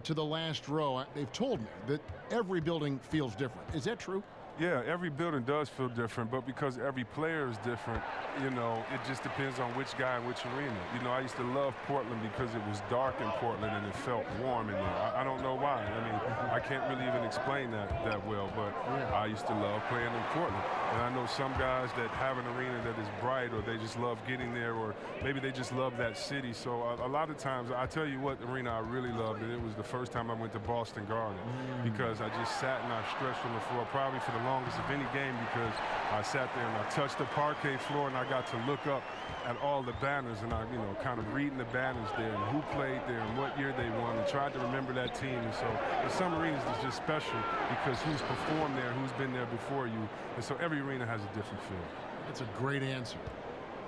to the last row. They've told me that every building feels different. Is that true? Yeah, every building does feel different, but because every player is different, you know, it just depends on which guy and which arena. You know, I used to love Portland because it was dark in Portland and it felt warm in there. I don't know why. I mean, I can't really even explain that well, but I used to love playing in Portland. And I know some guys that have an arena that is bright, or they just love getting there, or maybe they just love that city. So a lot of times, I tell you what arena I really loved, and it was the first time I went to Boston Garden, because I just sat and I stretched on the floor, probably for the longest of any game, because I sat there and I touched the parquet floor and I got to look up at all the banners, and I, you know, kind of reading the banners there and who played there and what year they won, and tried to remember that team. And so in some arenas it's just special because who's performed there, who's been there before you, and so every arena has a different feel. That's a great answer.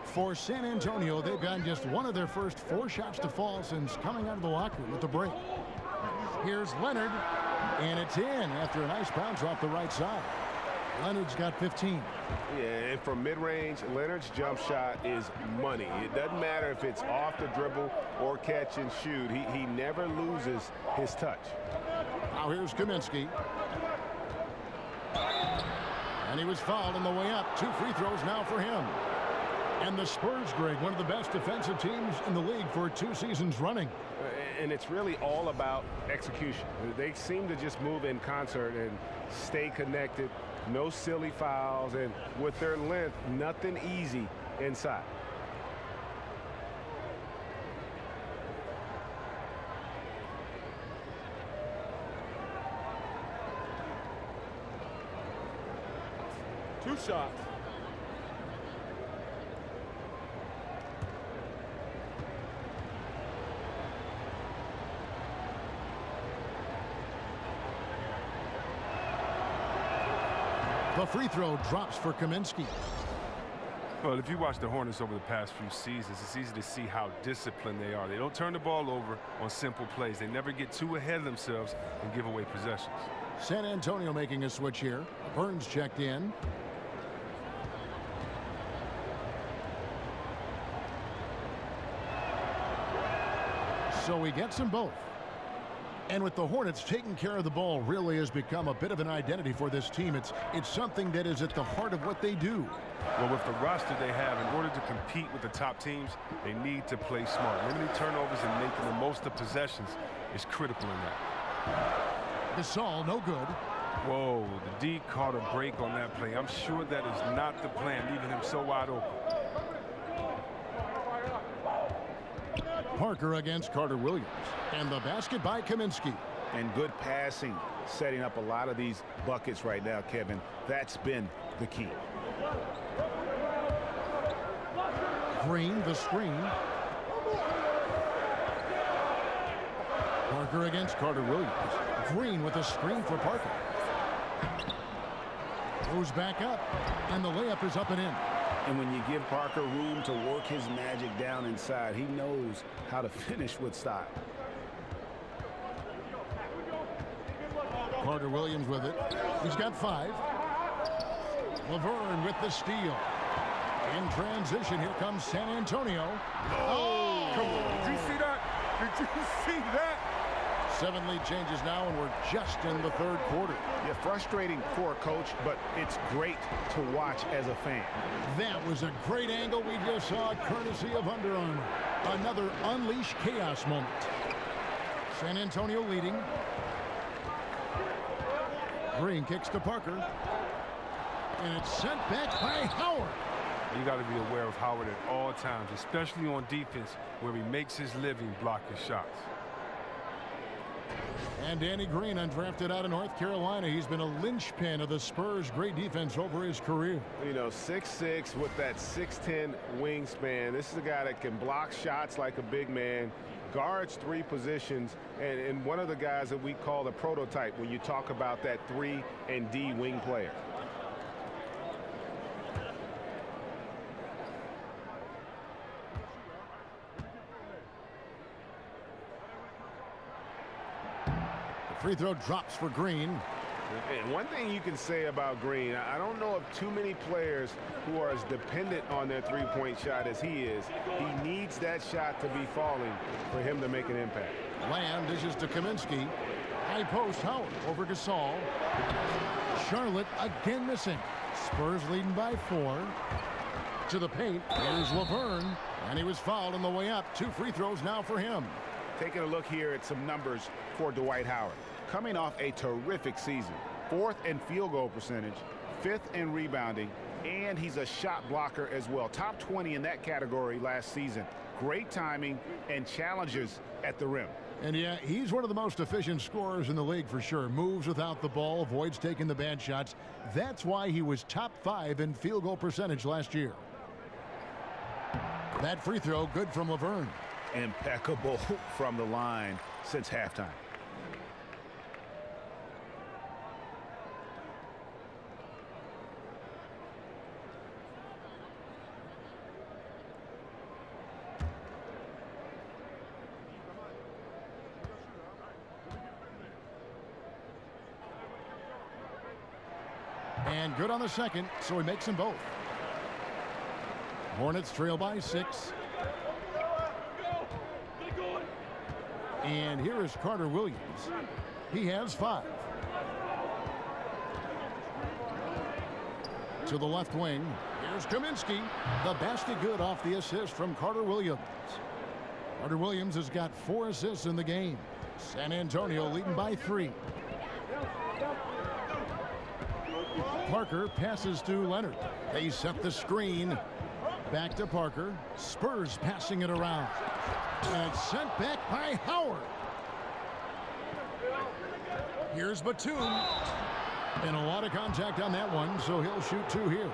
For San Antonio, they've gotten just one of their first 4 shots to fall since coming out of the locker room with the break. Here's Leonard, and it's in after a nice bounce off the right side. Leonard's got 15. Yeah, and from mid-range, Leonard's jump shot is money. It doesn't matter if it's off the dribble or catch and shoot. He never loses his touch. Now here's Kaminsky. And he was fouled on the way up. 2 free throws now for him. And the Spurs, Greg, one of the best defensive teams in the league for 2 seasons running. And it's really all about execution. They seem to just move in concert and stay connected. No silly fouls, and with their length, nothing easy inside. Two shots. The free throw drops for Kaminsky. Well, if you watch the Hornets over the past few seasons, it's easy to see how disciplined they are. They don't turn the ball over on simple plays. They never get too ahead of themselves and give away possessions. San Antonio making a switch here. Burns checked in. So he gets them both. And with the Hornets, taking care of the ball really has become a bit of an identity for this team. It's something that is at the heart of what they do. Well, with the roster they have, in order to compete with the top teams, they need to play smart. Limiting turnovers and making the most of possessions is critical in that. Gasol, no good. Whoa, the D caught a break on that play. I'm sure that is not the plan, leaving him so wide open. Parker against Carter Williams. And the basket by Kaminsky. And good passing, setting up a lot of these buckets right now, Kevin. That's been the key. Green, the screen. Parker against Carter Williams. Green with a screen for Parker. Goes back up, and the layup is up and in. And when you give Parker room to work his magic down inside, he knows how to finish with style. Carter Williams with it. He's got 5. Laverne with the steal. In transition, here comes San Antonio. Oh! Come on. Did you see that? Did you see that? 7 lead changes now, and we're just in the 3rd quarter. Yeah, frustrating for a coach, but it's great to watch as a fan. That was a great angle we just saw, courtesy of Under Armour. Another unleash chaos moment. San Antonio leading. Green kicks to Parker. And it's sent back by Howard. You got to be aware of Howard at all times, especially on defense, where he makes his living blocking shots. And Danny Green, undrafted out of North Carolina. He's been a linchpin of the Spurs' great defense over his career. You know, 6'6" with that 6'10" wingspan. This is a guy that can block shots like a big man, guards 3 positions, and one of the guys that we call the prototype when you talk about that 3 and D wing player. Free throw drops for Green. And one thing you can say about Green, I don't know of too many players who are as dependent on their three-point shot as he is. He needs that shot to be falling for him to make an impact. Lamb dishes to Kaminsky. High post, Howard over Gasol. Charlotte again missing. Spurs leading by 4. To the paint. Here's Laverne. And he was fouled on the way up. 2 free throws now for him. Taking a look here at some numbers for Dwight Howard. Coming off a terrific season. 4th in field goal percentage. 5th in rebounding. And he's a shot blocker as well. Top 20 in that category last season. Great timing and challenges at the rim. And yeah, he's one of the most efficient scorers in the league for sure. Moves without the ball, avoids taking the bad shots. That's why he was top 5 in field goal percentage last year. That free throw good from Laverne. Impeccable from the line since halftime. And good on the second, so he makes them both. Hornets trail by 6. And here is Carter Williams. He has 5. To the left wing. Here's Kaminsky. The basket good off the assist from Carter Williams. Carter Williams has got 4 assists in the game. San Antonio leading by 3. Parker passes to Leonard. They set the screen. Back to Parker. Spurs passing it around. And sent back by Howard. Here's Batum. And a lot of contact on that one, so he'll shoot 2 here.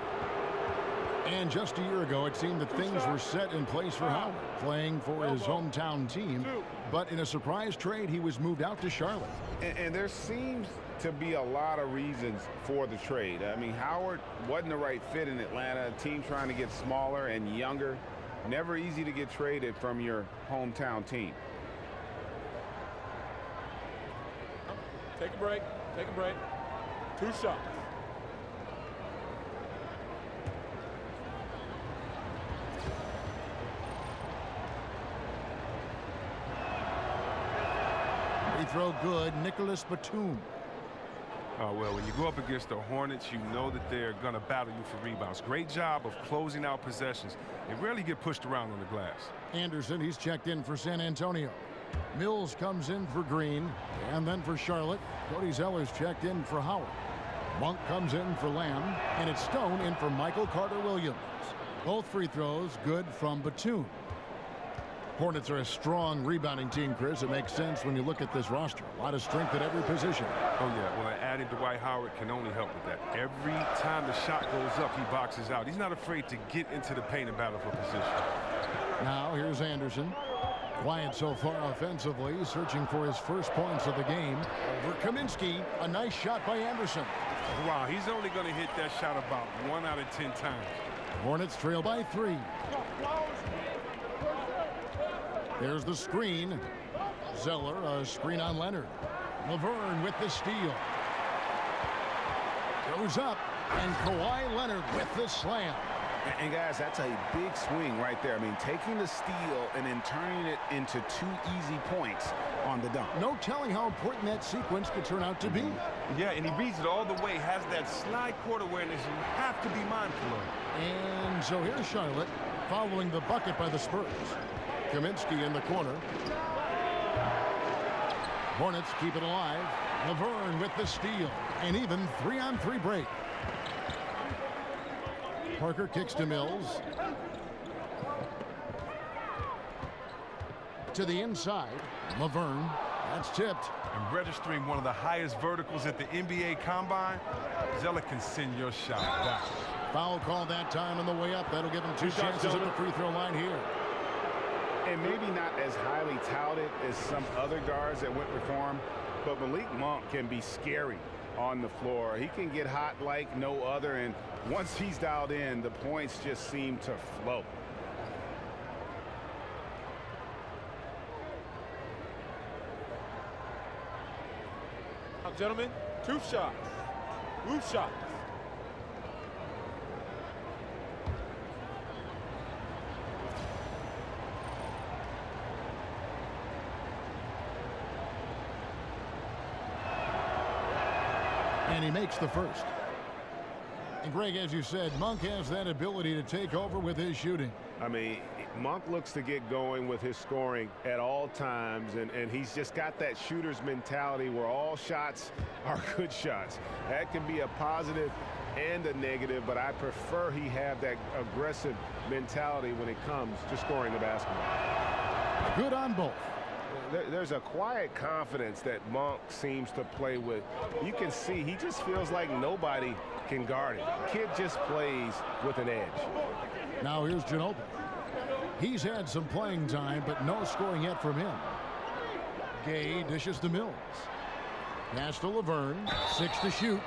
And just a year ago, it seemed that things were set in place for Howard, playing for his hometown team. But in a surprise trade, he was moved out to Charlotte. And there seems to be a lot of reasons for the trade. I mean, Howard wasn't the right fit in Atlanta, a team trying to get smaller and younger. Never easy to get traded from your hometown team. Take a break. Take a break. 2 shots. Free throw good. Nicholas Batum. Oh, well, when you go up against the Hornets, you know that they're going to battle you for rebounds. Great job of closing out possessions. They rarely get pushed around on the glass. Anderson, he's checked in for San Antonio. Mills comes in for Green, and then for Charlotte. Cody Zeller's checked in for Howard. Monk comes in for Lamb, and it's Stone in for Michael Carter-Williams. Both free throws good from Batum. Hornets are a strong rebounding team, Chris. It makes sense when you look at this roster. A lot of strength at every position. Oh, yeah. Well, adding Dwight Howard can only help with that. Every time the shot goes up, he boxes out. He's not afraid to get into the paint and battle for position. Now, here's Anderson. Quiet so far offensively, searching for his first points of the game. Over Kaminsky. A nice shot by Anderson. Wow, he's only going to hit that shot about 1 out of 10 times. Hornets trail by 3. There's the screen. Zeller, a screen on Leonard. Laverne with the steal. Goes up, and Kawhi Leonard with the slam. And guys, that's a big swing right there. I mean, taking the steal and then turning it into 2 easy points on the dunk. No telling how important that sequence could turn out to be. Yeah, and he reads it all the way, has that slide court awareness you have to be mindful of. And so here's Charlotte following the bucket by the Spurs. Kaminsky in the corner. Hornets keep it alive. Laverne with the steal. And even 3-on-3 break. Parker kicks to Mills. To the inside. Laverne. That's tipped. And registering one of the highest verticals at the NBA Combine, Zeller can send your shot back. Foul call that time on the way up. That'll give him 2 chances at the free throw line here. And maybe not as highly touted as some other guards that went before him, but Malik Monk can be scary on the floor. He can get hot like no other, and once he's dialed in, the points just seem to flow. Now, gentlemen, 2 shots. 2 shots. And he makes the first. And Greg, as you said, Monk has that ability to take over with his shooting. I mean, Monk looks to get going with his scoring at all times, and he's just got that shooter's mentality where all shots are good shots. That can be a positive and a negative, but I prefer he have that aggressive mentality when it comes to scoring the basketball. Good on both. There's a quiet confidence that Monk seems to play with. You can see he just feels like nobody can guard him. Kid just plays with an edge. Now here's Ginobili. He's had some playing time, but no scoring yet from him. Gay dishes to Mills. Pass to Laverne. 6 to shoot.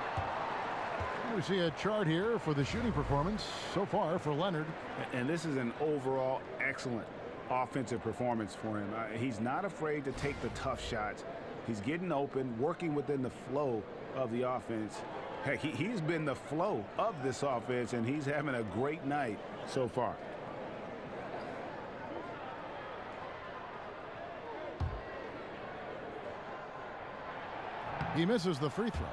We see a chart here for the shooting performance so far for Leonard. And this is an overall excellent offensive performance for him. He's not afraid to take the tough shots. He's getting open, working within the flow of the offense. Heck, he's been the flow of this offense, and he's having a great night so far. He misses the free throw.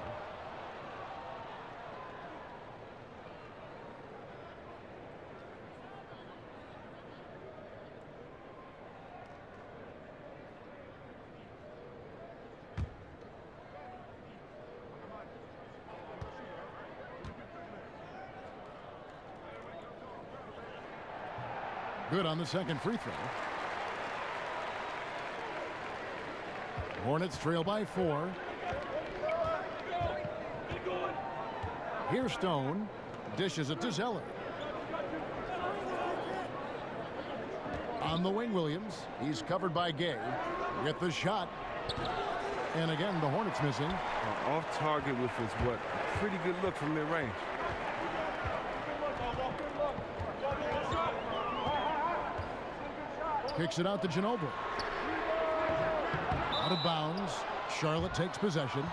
Good on the second free throw. Hornets trail by 4. Here's Stone. Dishes it to Zeller. On the wing, Williams. He's covered by Gay. Get the shot. And again, the Hornets missing. Off target with his what? Pretty good look from mid-range. Kicks it out to Ginobili. Out of bounds. Charlotte takes possession.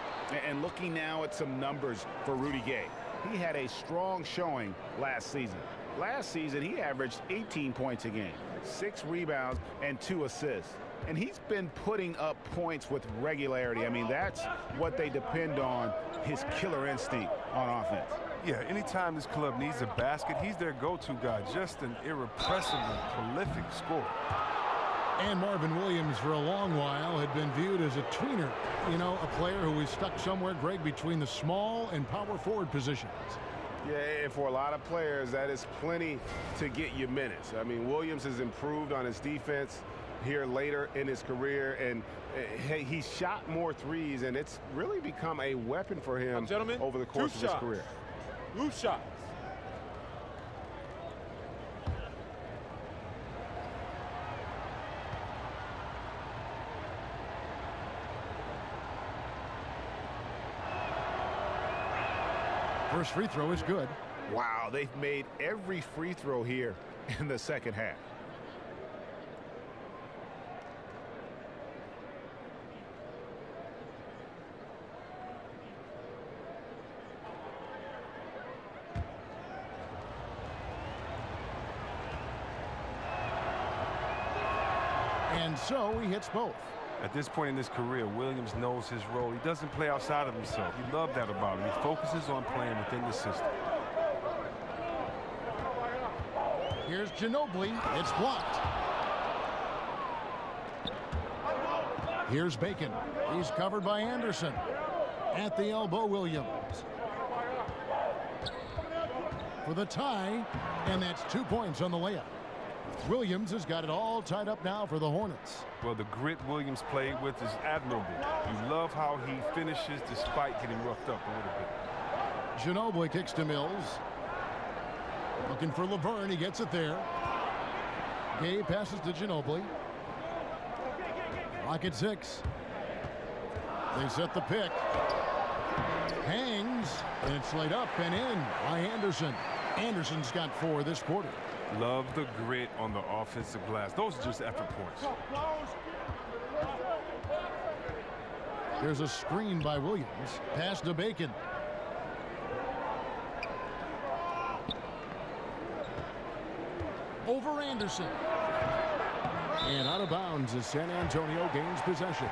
And looking now at some numbers for Rudy Gay. He had a strong showing last season. Last season, he averaged 18 points a game, 6 rebounds, and 2 assists. And he's been putting up points with regularity. I mean, that's what they depend on, his killer instinct on offense. Yeah, anytime this club needs a basket, he's their go-to guy. Just an irrepressible, prolific scorer. And Marvin Williams, for a long while, had been viewed as a tweener. You know, a player who was stuck somewhere, Greg, between the small and power forward positions. Yeah, and for a lot of players, that is plenty to get you minutes. I mean, Williams has improved on his defense here later in his career, and he's shot more threes, and it's really become a weapon for him over the course of his career. Loose shots. First free throw is good. Wow, they've made every free throw here in the second half. And so he hits both. At this point in his career, Williams knows his role. He doesn't play outside of himself. You love that about him. He focuses on playing within the system. Here's Ginobili. It's blocked. Here's Bacon. He's covered by Anderson. At the elbow, Williams. For the tie, and that's 2 points on the layup. Williams has got it all tied up now for the Hornets. Well, the grit Williams played with is admirable. You love how he finishes despite getting roughed up a little bit. Ginobili kicks to Mills. Looking for Laverne. He gets it there. Gay passes to Ginobili. Clock at 6. They set the pick. Hangs. And it's laid up and in by Anderson. Anderson's got 4 this quarter. Love the grit on the offensive glass. Those are just effort points. There's a screen by Williams. Pass to Bacon. Over Anderson. And out of bounds as San Antonio gains possession.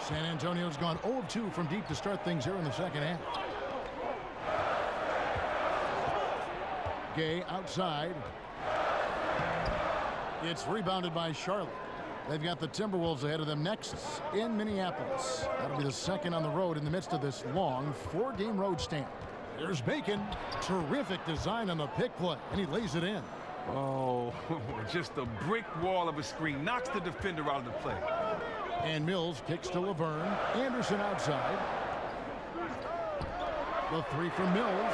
San Antonio's gone 0 of 2 from deep to start things here in the second half. Gay outside. It's rebounded by Charlotte. They've got the Timberwolves ahead of them next in Minneapolis. That'll be the second on the road in the midst of this long 4-game road stand. There's Bacon. Terrific design on the pick play, and he lays it in. Oh, just a brick wall of a screen. Knocks the defender out of the play. And Mills kicks to Laverne. Anderson outside. The three from Mills.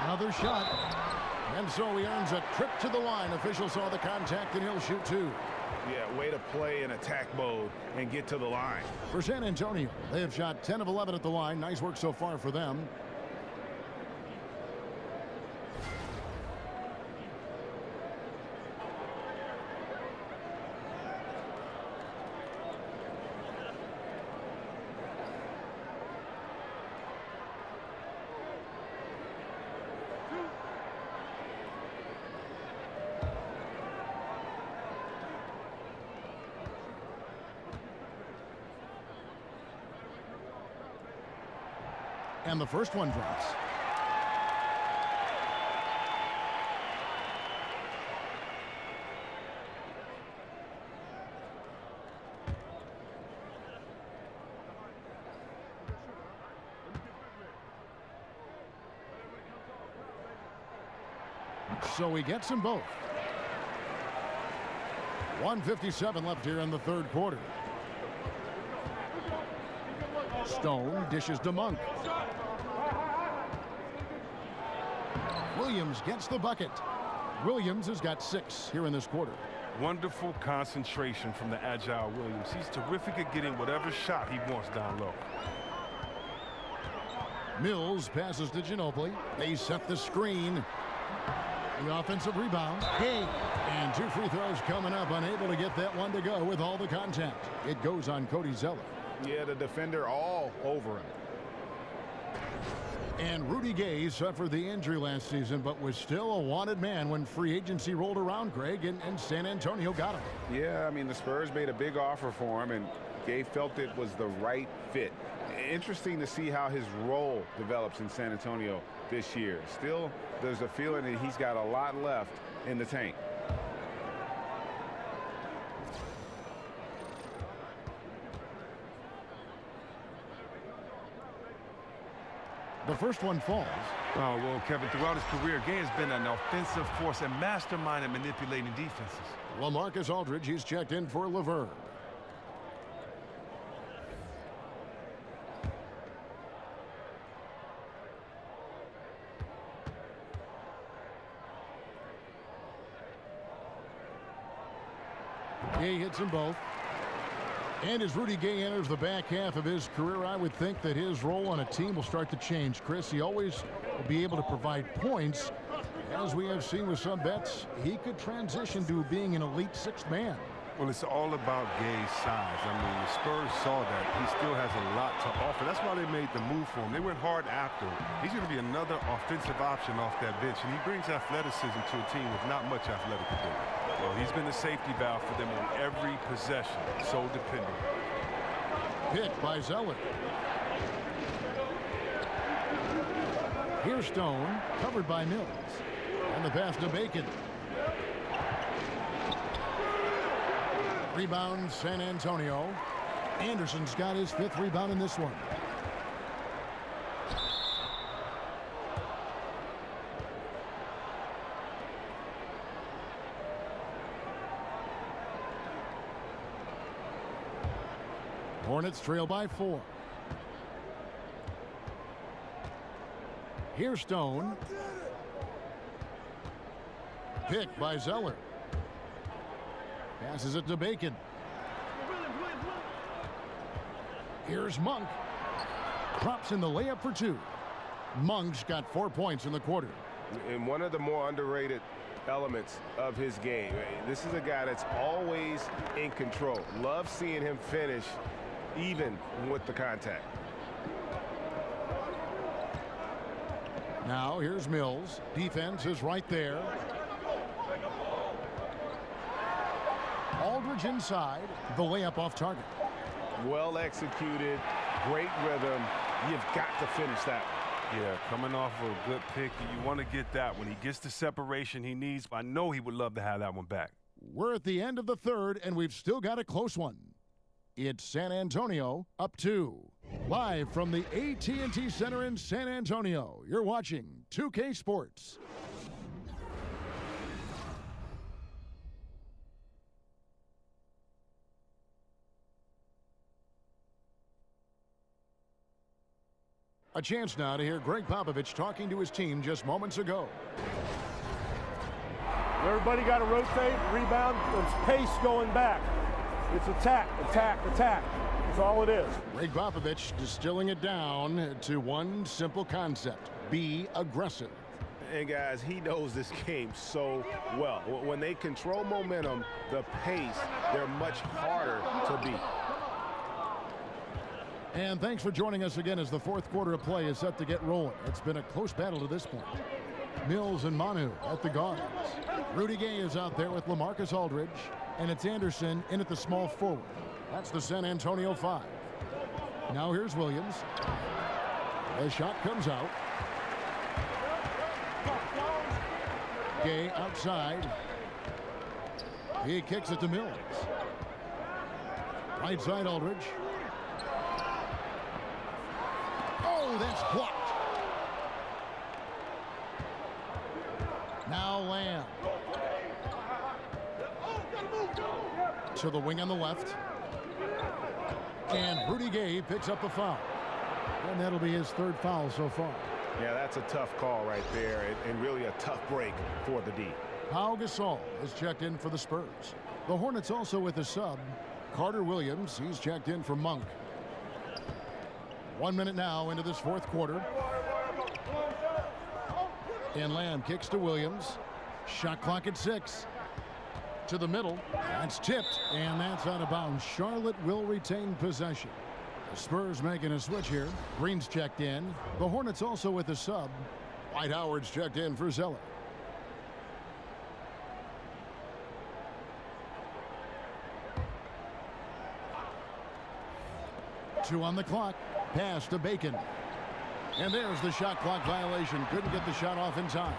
Another shot. And so he earns a trip to the line. Official saw the contact, and he'll shoot 2. Yeah, way to play in attack mode and get to the line. For San Antonio, they have shot 10 of 11 at the line. Nice work so far for them. And the first one drops. So he gets them both. 1:57 left here in the third quarter. Stone dishes to Monk. Williams gets the bucket. Williams has got 6 here in this quarter. Wonderful concentration from the agile Williams. He's terrific at getting whatever shot he wants down low. Mills passes to Ginobili. They set the screen. The offensive rebound. Hey. And 2 free throws coming up. Unable to get that one to go with all the contact. It goes on Cody Zeller. Yeah, the defender all over him. And Rudy Gay suffered the injury last season, but was still a wanted man when free agency rolled around, Greg, and San Antonio got him. Yeah, I mean, the Spurs made a big offer for him, and Gay felt it was the right fit. Interesting to see how his role develops in San Antonio this year. Still, there's a feeling that he's got a lot left in the tank. The first one falls. Oh, well, Kevin, throughout his career, Gay has been an offensive force and mastermind at manipulating defenses. LaMarcus Aldridge, he's checked in for Laverne. Gay hits them both. And as Rudy Gay enters the back half of his career, I would think that his role on a team will start to change. Chris, he always will be able to provide points. As we have seen with some vets, he could transition to being an elite 6th man. Well, it's all about Gay's size. I mean, the Spurs saw that. He still has a lot to offer. That's why they made the move for him. They went hard after him. He's going to be another offensive option off that bench, and he brings athleticism to a team with not much athletic ability. Well, he's been the safety valve for them on every possession. So dependable. Pick by Zeller. Here's Stone, covered by Mills. And the pass to Bacon. Rebound, San Antonio. Anderson's got his 5th rebound in this one. Hornets trail by 4. Here's Stone. Pick by Zeller. Passes it to Bacon. Here's Monk. Drops in the layup for 2. Monk's got 4 points in the quarter. And one of the more underrated elements of his game. This is a guy that's always in control. Love seeing him finish even with the contact. Now here's Mills. Defense is right there. Aldridge inside. The layup off target. Well executed, great rhythm. You've got to finish that one. Yeah, coming off of a good pick, and you want to get that when he gets the separation he needs. I know he would love to have that one back. We're at the end of the third, and we've still got a close one. It's San Antonio up 2. Live from the AT&T Center in San Antonio, you're watching 2K Sports. A chance now to hear Greg Popovich talking to his team just moments ago. Everybody got to rotate, rebound, there's pace going back. It's attack, attack, attack. That's all it is. Greg Popovich distilling it down to one simple concept: be aggressive. And guys, he knows this game so well. When they control momentum, the pace, they're much harder to beat. And thanks for joining us again as the fourth quarter of play is set to get rolling. It's been a close battle to this point. Mills and Manu at the guards. Rudy Gay is out there with LaMarcus Aldridge, and it's Anderson in at the small forward. That's the San Antonio 5. Now here's Williams. The shot comes out. Gay outside. He kicks it to Mills. Right side Aldridge. Oh, that's blocked. Now Lamb. To the wing on the left. And Rudy Gay picks up the foul. And that'll be his third foul so far. Yeah, that's a tough call right there, and really a tough break for the D. Pau Gasol is checked in for the Spurs. The Hornets also with a sub. Carter Williams, he's checked in for Monk. 1 minute now into this fourth quarter. And Lamb kicks to Williams. Shot clock at 6. To the middle. That's tipped, and that's out of bounds. Charlotte will retain possession. The Spurs making a switch here. Green's checked in. The Hornets also with a sub. Dwight Howard's checked in for Zeller. Two on the clock. Pass to Bacon. And there's the shot clock violation. Couldn't get the shot off in time.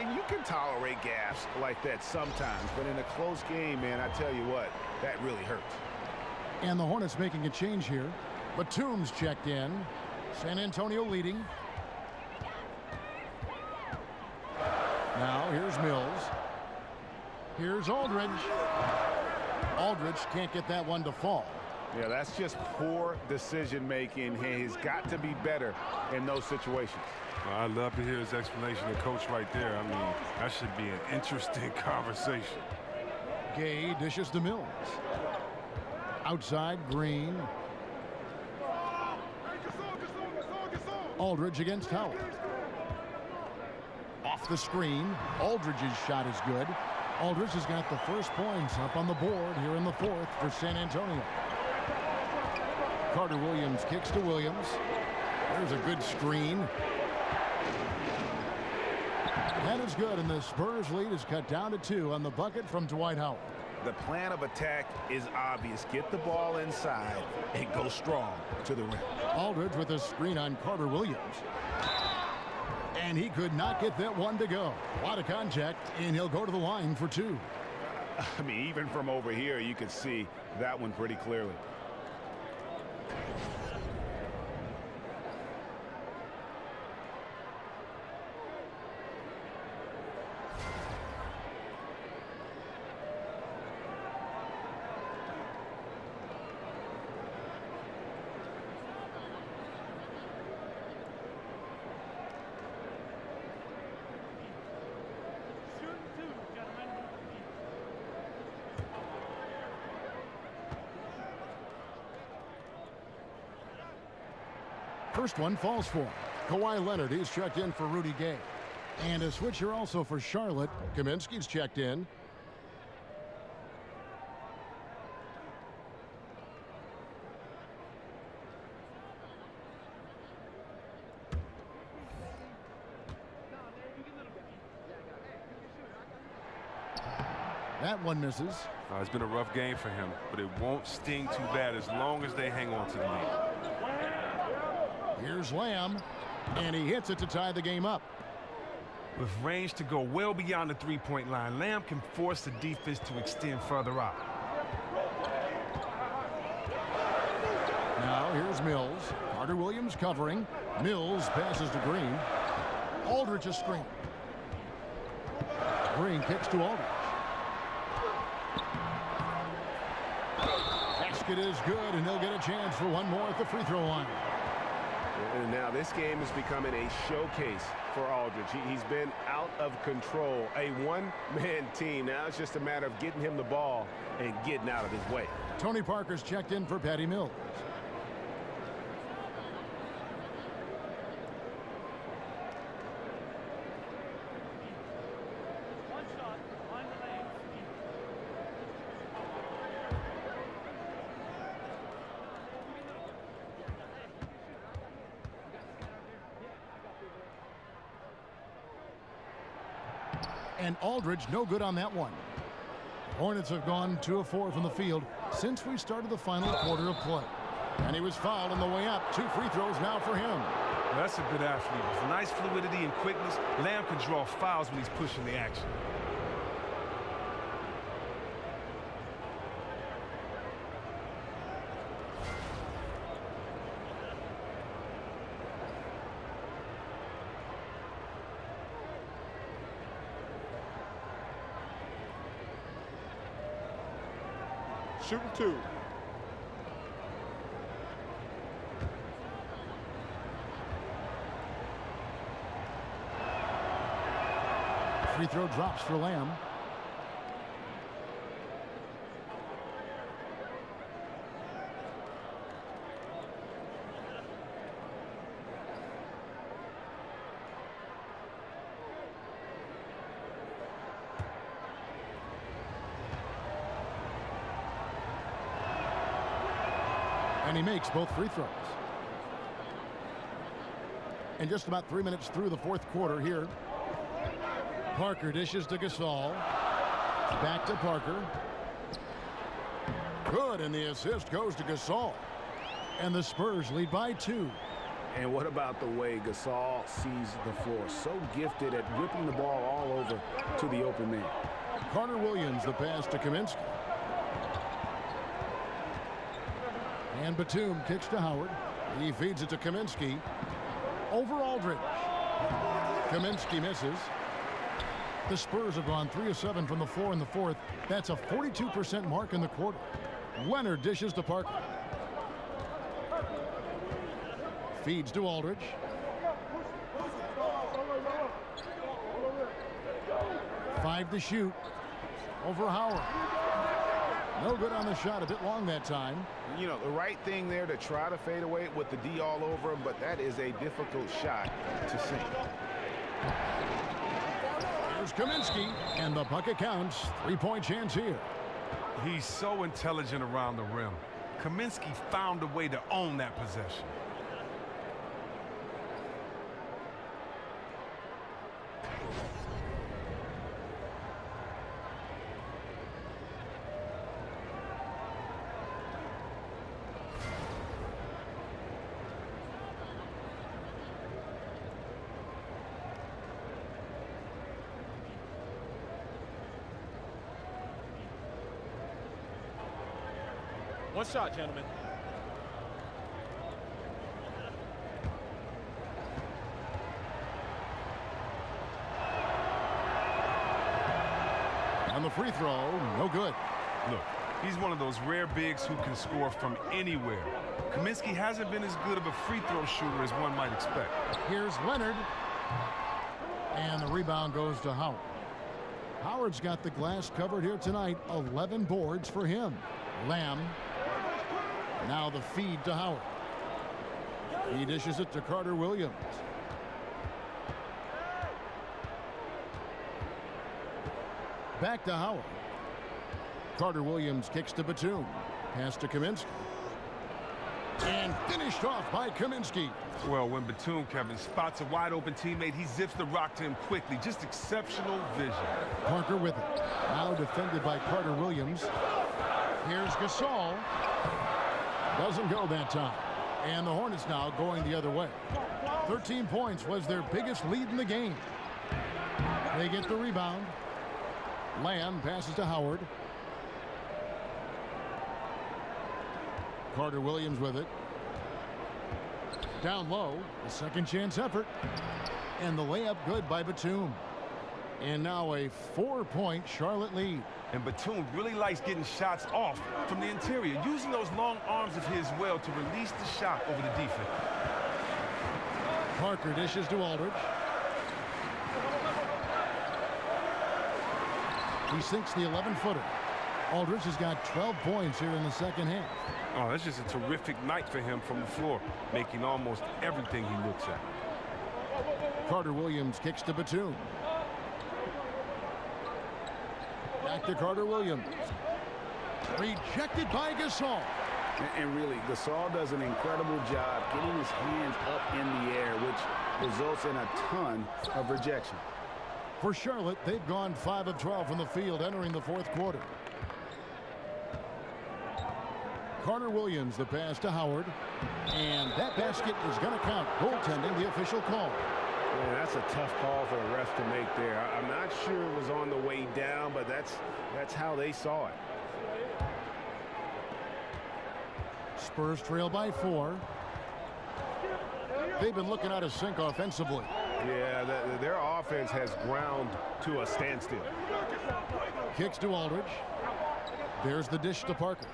And you can tolerate gaffes like that sometimes, but in a close game, man, I tell you what, that really hurts. And the Hornets making a change here. Batum's checked in. San Antonio leading. Now here's Mills. Here's Aldridge. Aldridge can't get that one to fall. Yeah, that's just poor decision making. He's got to be better in those situations. Well, I'd love to hear his explanation of coach right there. I mean, that should be an interesting conversation. Gay dishes to Mills. Outside, Green. Aldridge against Howard. Off the screen. Aldridge's shot is good. Aldridge has got the first points up on the board here in the fourth for San Antonio. Carter Williams kicks to Williams. There's a good screen. That is good, and the Spurs lead is cut down to 2 on the bucket from Dwight Howard. The plan of attack is obvious. Get the ball inside and go strong to the rim. Aldridge with a screen on Carter Williams. And he could not get that one to go. A lot of contact, and he'll go to the line for 2. I mean, even from over here, you could see that one pretty clearly. First one falls for him. Kawhi Leonard, he's checked in for Rudy Gay. And a switcher also for Charlotte. Kaminsky's checked in. That one misses. It's been a rough game for him, but it won't sting too bad as long as they hang on to the lead. Here's Lamb, and he hits it to tie the game up. With range to go well beyond the three-point line, Lamb can force the defense to extend further out. Now here's Mills. Carter Williams covering. Mills passes to Green. Aldridge a screen. Green kicks to Aldridge. Basket is good, and they'll get a chance for one more at the free throw line. And now this game is becoming a showcase for Aldridge. He's been out of control. A one-man team. Now it's just a matter of getting him the ball and getting out of his way. Tony Parker's checked in for Patty Mills. And Aldridge no good on that one. Hornets have gone 2 of 4 from the field since we started the final quarter of play. And he was fouled on the way up. 2 free throws now for him. Well, that's a good athlete. With nice fluidity and quickness, Lamb can draw fouls when he's pushing the action. Shooting 2. Free throw drops for Lamb. And he makes both free throws. And just about 3 minutes through the fourth quarter here. Parker dishes to Gasol. Back to Parker. Good, and the assist goes to Gasol. And the Spurs lead by 2. And what about the way Gasol sees the floor? So gifted at whipping the ball all over to the open man. Carter Williams, the pass to Kaminsky. And Batum kicks to Howard. He feeds it to Kaminsky. Over Aldridge. Kaminsky misses. The Spurs have gone 3 of 7 from the floor in the fourth. That's a 42% mark in the quarter. Leonard dishes to Parker. Feeds to Aldridge. Five to shoot. Over Howard. No good on the shot. A bit long that time. You know, the right thing there to try to fade away with the D all over him, but that is a difficult shot to sink. Here's Kaminsky, and the bucket counts. 3-point chance here. He's so intelligent around the rim. Kaminsky found a way to own that possession. One shot, gentlemen. On the free throw, no good. Look, he's one of those rare bigs who can score from anywhere. Kaminsky hasn't been as good of a free throw shooter as one might expect. Here's Leonard. And the rebound goes to Howard. Howard's got the glass covered here tonight. 11 boards for him. Lamb. Now the feed to Howard. He dishes it to Carter Williams. Back to Howard. Carter Williams kicks to Batum. Pass to Kaminsky. And finished off by Kaminsky. Well, when Batum, Kevin, spots a wide-open teammate, he zips the rock to him quickly. Just exceptional vision. Parker with it. Now defended by Carter Williams. Here's Gasol. Doesn't go that time. And the Hornets now going the other way. 13 points was their biggest lead in the game. They get the rebound. Lamb passes to Howard. Carter Williams with it. Down low, a second chance effort. And the layup good by Batum. And now a 4-point Charlotte lead. And Batum really likes getting shots off from the interior, using those long arms of his well to release the shot over the defense. Parker dishes to Aldridge. He sinks the 11-footer. Aldridge has got 12 points here in the second half. Oh, that's just a terrific night for him from the floor, making almost everything he looks at. Carter Williams kicks to Batum. Back to Carter Williams. Rejected by Gasol. And really, Gasol does an incredible job getting his hands up in the air, which results in a ton of rejection. For Charlotte, they've gone 5 of 12 from the field entering the fourth quarter. Carter Williams, the pass to Howard. And that basket is going to count. Goaltending, the official call. Yeah, that's a tough call for the refs to make there. I'm not sure it was on the way down, but that's how they saw it. Spurs trail by 4. They've been looking out of sync offensively. Yeah, their offense has ground to a standstill. Kicks to Aldridge. There's the dish to Parker.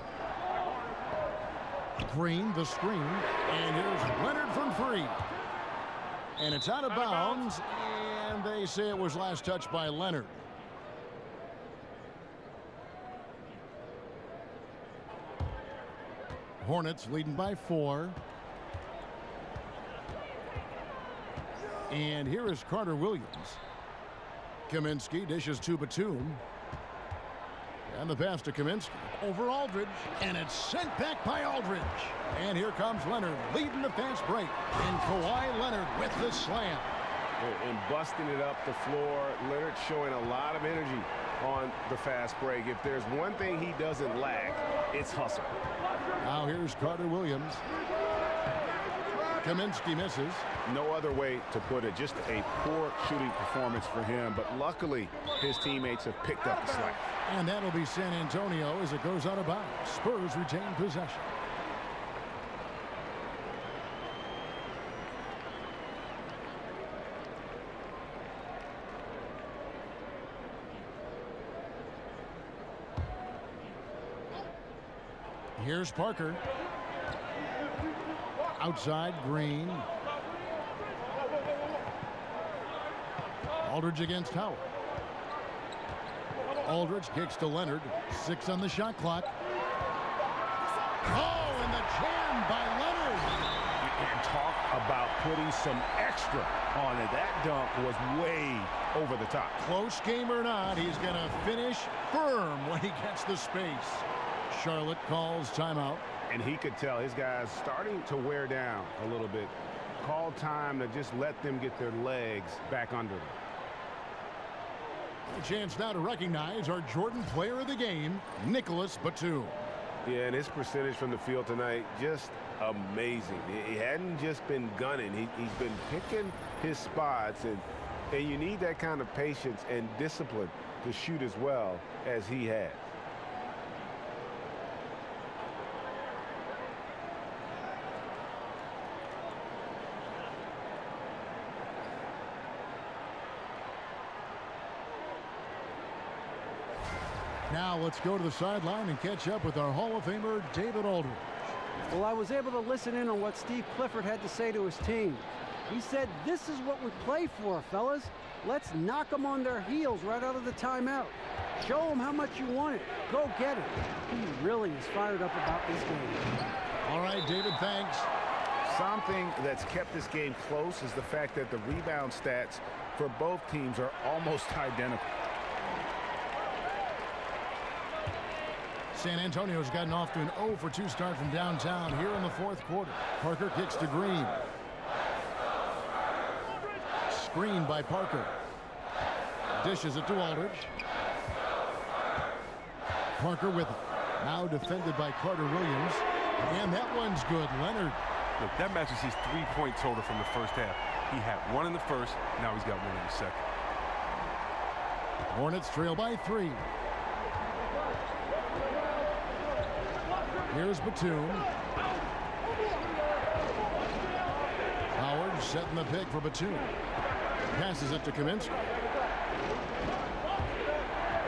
Green, the screen. And here's Leonard from 3. And it's out of bounds. And they say it was last touched by Leonard. Hornets leading by 4. And here is Carter Williams. Kaminsky dishes to Batum. And the pass to Kaminsky. Over Aldridge. And it's sent back by Aldridge. And here comes Leonard leading the fast break. And Kawhi Leonard with the slam. And busting it up the floor. Leonard showing a lot of energy on the fast break. If there's one thing he doesn't lack, it's hustle. Now here's Carter Williams. Kaminsky misses. No other way to put it. Just a poor shooting performance for him. But luckily, his teammates have picked up the slack. And that'll be San Antonio as it goes out of bounds. Spurs retain possession. Here's Parker. Outside, Green. Aldridge against Howard. Aldridge kicks to Leonard. 6 on the shot clock. Oh, and the jam by Leonard. And talk about putting some extra on it. That dunk was way over the top. Close game or not, he's going to finish firm when he gets the space. Charlotte calls timeout. And he could tell his guys starting to wear down a little bit. Call time to just let them get their legs back under them. A chance now to recognize our Jordan player of the game, Nicholas Batum. Yeah, and his percentage from the field tonight, just amazing. He hadn't just been gunning. He's been picking his spots. And you need that kind of patience and discipline to shoot as well as he has. Now let's go to the sideline and catch up with our Hall of Famer, David Aldridge. Well, I was able to listen in on what Steve Clifford had to say to his team. He said, this is what we play for, fellas. Let's knock them on their heels right out of the timeout. Show them how much you want it. Go get it. He really is fired up about this game. All right, David, thanks. Something that's kept this game close is the fact that the rebound stats for both teams are almost identical. San Antonio's gotten off to an 0 for 2 start from downtown here in the fourth quarter. Parker kicks to Green. Screen by Parker. Dishes it to Aldridge. Parker with it. Now defended by Carter Williams. And that one's good. Leonard. Look, that matches his 3-point total from the first half. He had 1 in the first. Now he's got 1 in the second. Hornets trail by 3. Here's Batum. Howard setting the pick for Batum. Passes it to Kaminsky.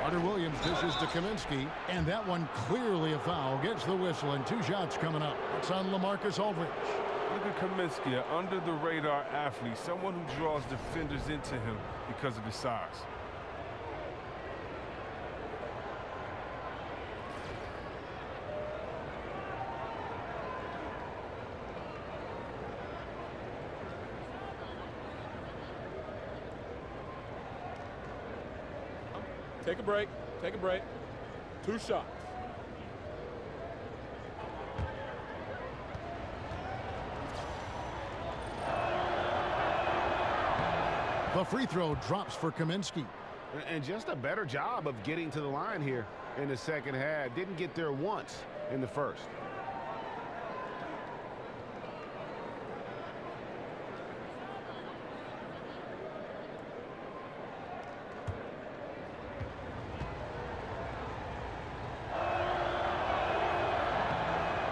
Carter Williams dishes to Kaminsky, and that one clearly a foul. Gets the whistle, and 2 shots coming up. It's on LaMarcus Aldridge. Look at Kaminsky, an under-the-radar athlete, someone who draws defenders into him because of his size. Take a break. Take a break. 2 shots. The free throw drops for Kaminsky. And just a better job of getting to the line here in the second half. Didn't get there once in the first.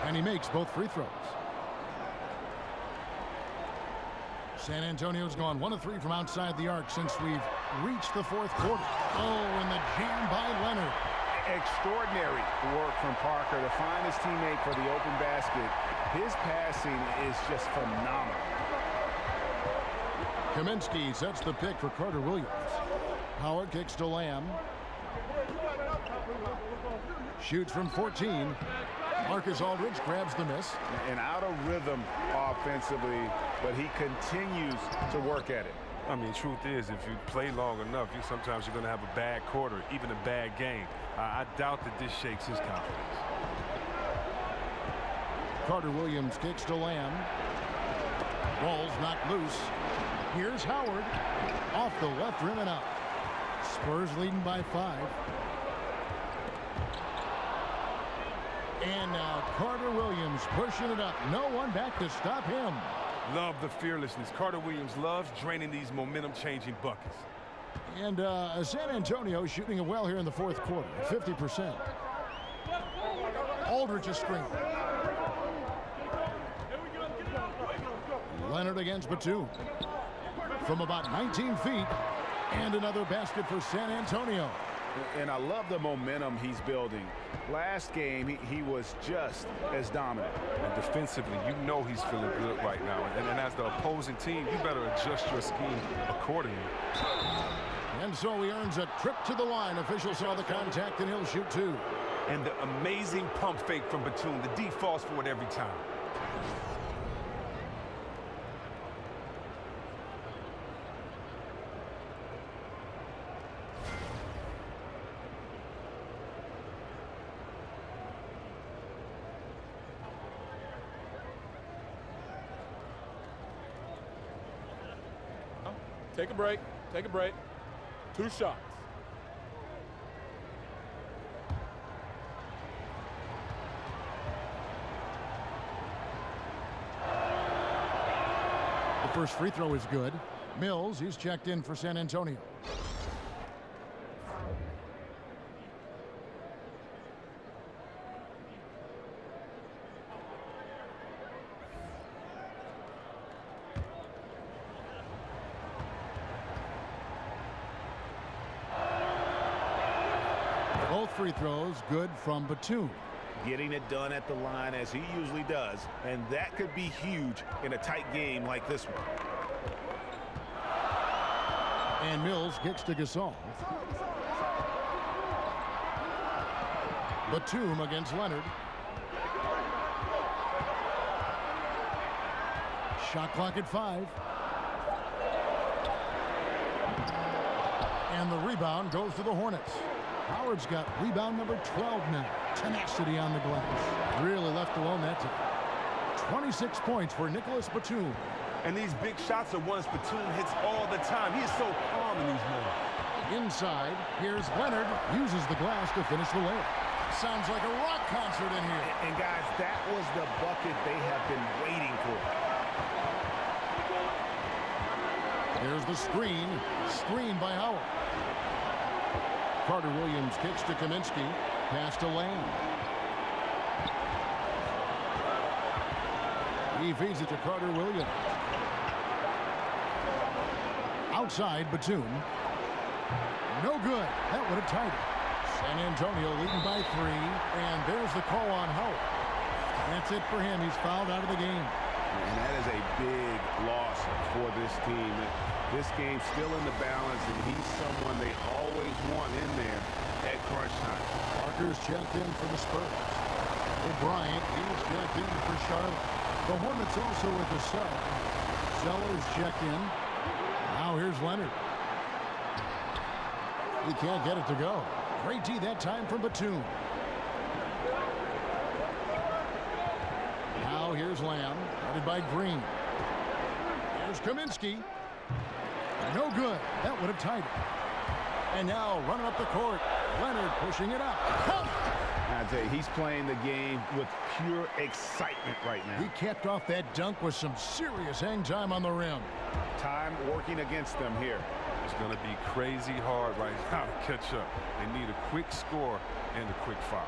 And he makes both free throws. San Antonio's gone 1 of 3 from outside the arc since we've reached the fourth quarter. Oh, and the jam by Leonard. Extraordinary work from Parker to find his teammate for the open basket. His passing is just phenomenal. Kaminsky sets the pick for Carter Williams. Howard kicks to Lamb. Shoots from 14. Marcus Aldridge grabs the miss. And out of rhythm offensively, but he continues to work at it. I mean, truth is, if you play long enough, sometimes you're going to have a bad quarter, even a bad game. I doubt that this shakes his confidence. Carter Williams kicks to Lamb. Ball's knocked loose. Here's Howard. Off the left rim and out. Spurs leading by 5. And now Carter Williams pushing it up. No one back to stop him. Love the fearlessness. Carter Williams loves draining these momentum-changing buckets. And San Antonio shooting it well here in the fourth quarter, 50%. Aldridge a screen. Leonard against Batum. From about 19 feet. And another basket for San Antonio. And I love the momentum he's building. Last game, he was just as dominant. And defensively, you know he's feeling good right now. And as the opposing team, you better adjust your scheme accordingly. And so he earns a trip to the line. Official saw the contact, and he'll shoot 2. And the amazing pump fake from Batum. The D falls for it every time. Take a break. Take a break. 2 shots. The first free throw is good. Mills, he's checked in for San Antonio. Both free throws good from Batum. Getting it done at the line as he usually does, and that could be huge in a tight game like this one. And Mills kicks to Gasol. Batum against Leonard. Shot clock at 5. And the rebound goes to the Hornets. Howard's got rebound number 12 now. Tenacity on the glass. Really left alone that time. 26 points for Nicholas Batum. And these big shots are ones Batum hits all the time. He is so calm in these moments. Inside, here's Leonard. Uses the glass to finish the layup. Sounds like a rock concert in here. And guys, that was the bucket they have been waiting for. There's the screen. Screen by Howard. Carter Williams kicks to Kaminsky. Pass to Lane. He feeds it to Carter Williams. Outside, Batum. No good. That would have tied it. San Antonio leading by 3. And there's the call on Howard. That's it for him. He's fouled out of the game. And that is a big loss for this team. This game's still in the balance, and he's someone they always want in there at crunch time. Parker's checked in for the Spurs. O'Brien, he's checked in for Charlotte. The Hornets also with the sub. Sellers checked in. Now here's Leonard. He can't get it to go. Great D that time from Batum. Now here's Lamb, headed by Green. Here's Kaminsky. No good. That would have tied it. And now running up the court. Leonard pushing it up. I tell you, he's playing the game with pure excitement right now. He capped off that dunk with some serious hang time on the rim. Time working against them here. It's going to be crazy hard right now to catch up. They need a quick score and a quick foul.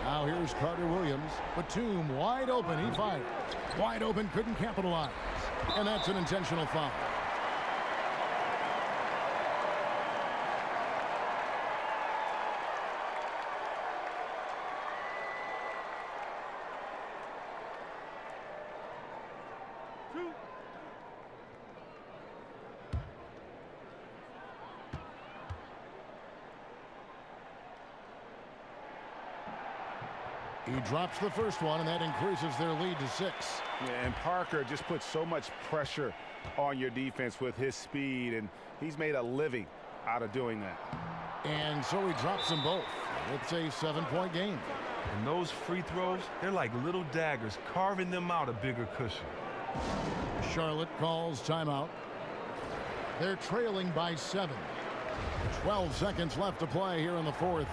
Now here's Carter Williams. Batum wide open. He fired. Wide open, couldn't capitalize. And that's an intentional foul. He drops the first one, and that increases their lead to 6. Yeah, and Parker just puts so much pressure on your defense with his speed, and he's made a living out of doing that. And so he drops them both. It's a 7-point game. And those free throws, they're like little daggers, carving them out a bigger cushion. Charlotte calls timeout. They're trailing by 7. 12 seconds left to play here in the 4th.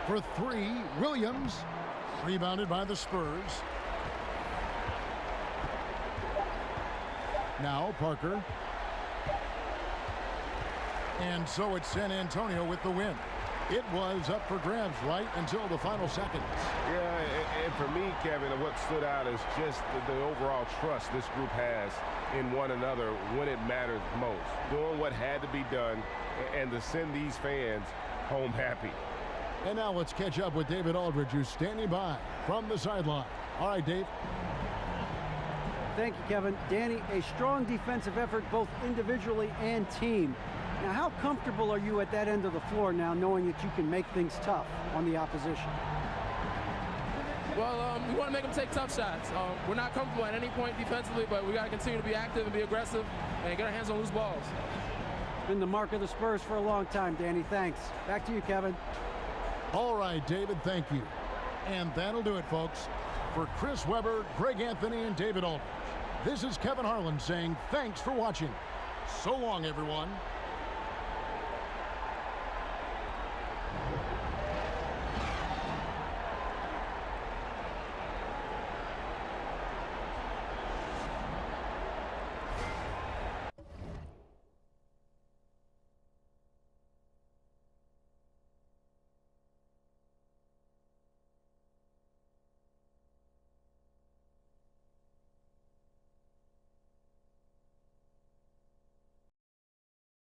For 3, Williams. Rebounded by the Spurs. Now Parker. And so it's San Antonio with the win. It was up for grabs right until the final seconds. Yeah, and for me, Kevin, what stood out is just the overall trust this group has in one another when it matters most. Doing what had to be done and to send these fans home happy. And now let's catch up with David Aldridge, who's standing by from the sideline. All right, Dave. Thank you, Kevin. Danny, a strong defensive effort both individually and team. Now, how comfortable are you at that end of the floor now, knowing that you can make things tough on the opposition? Well, we want to make them take tough shots. We're not comfortable at any point defensively, but we got to continue to be active and be aggressive and get our hands on loose balls. Been the mark of the Spurs for a long time, Danny. Thanks. Back to you, Kevin. All right, David, thank you. And that'll do it, folks. For Chris Webber, Greg Anthony, and David Aldridge, this is Kevin Harlan saying thanks for watching. So long, everyone.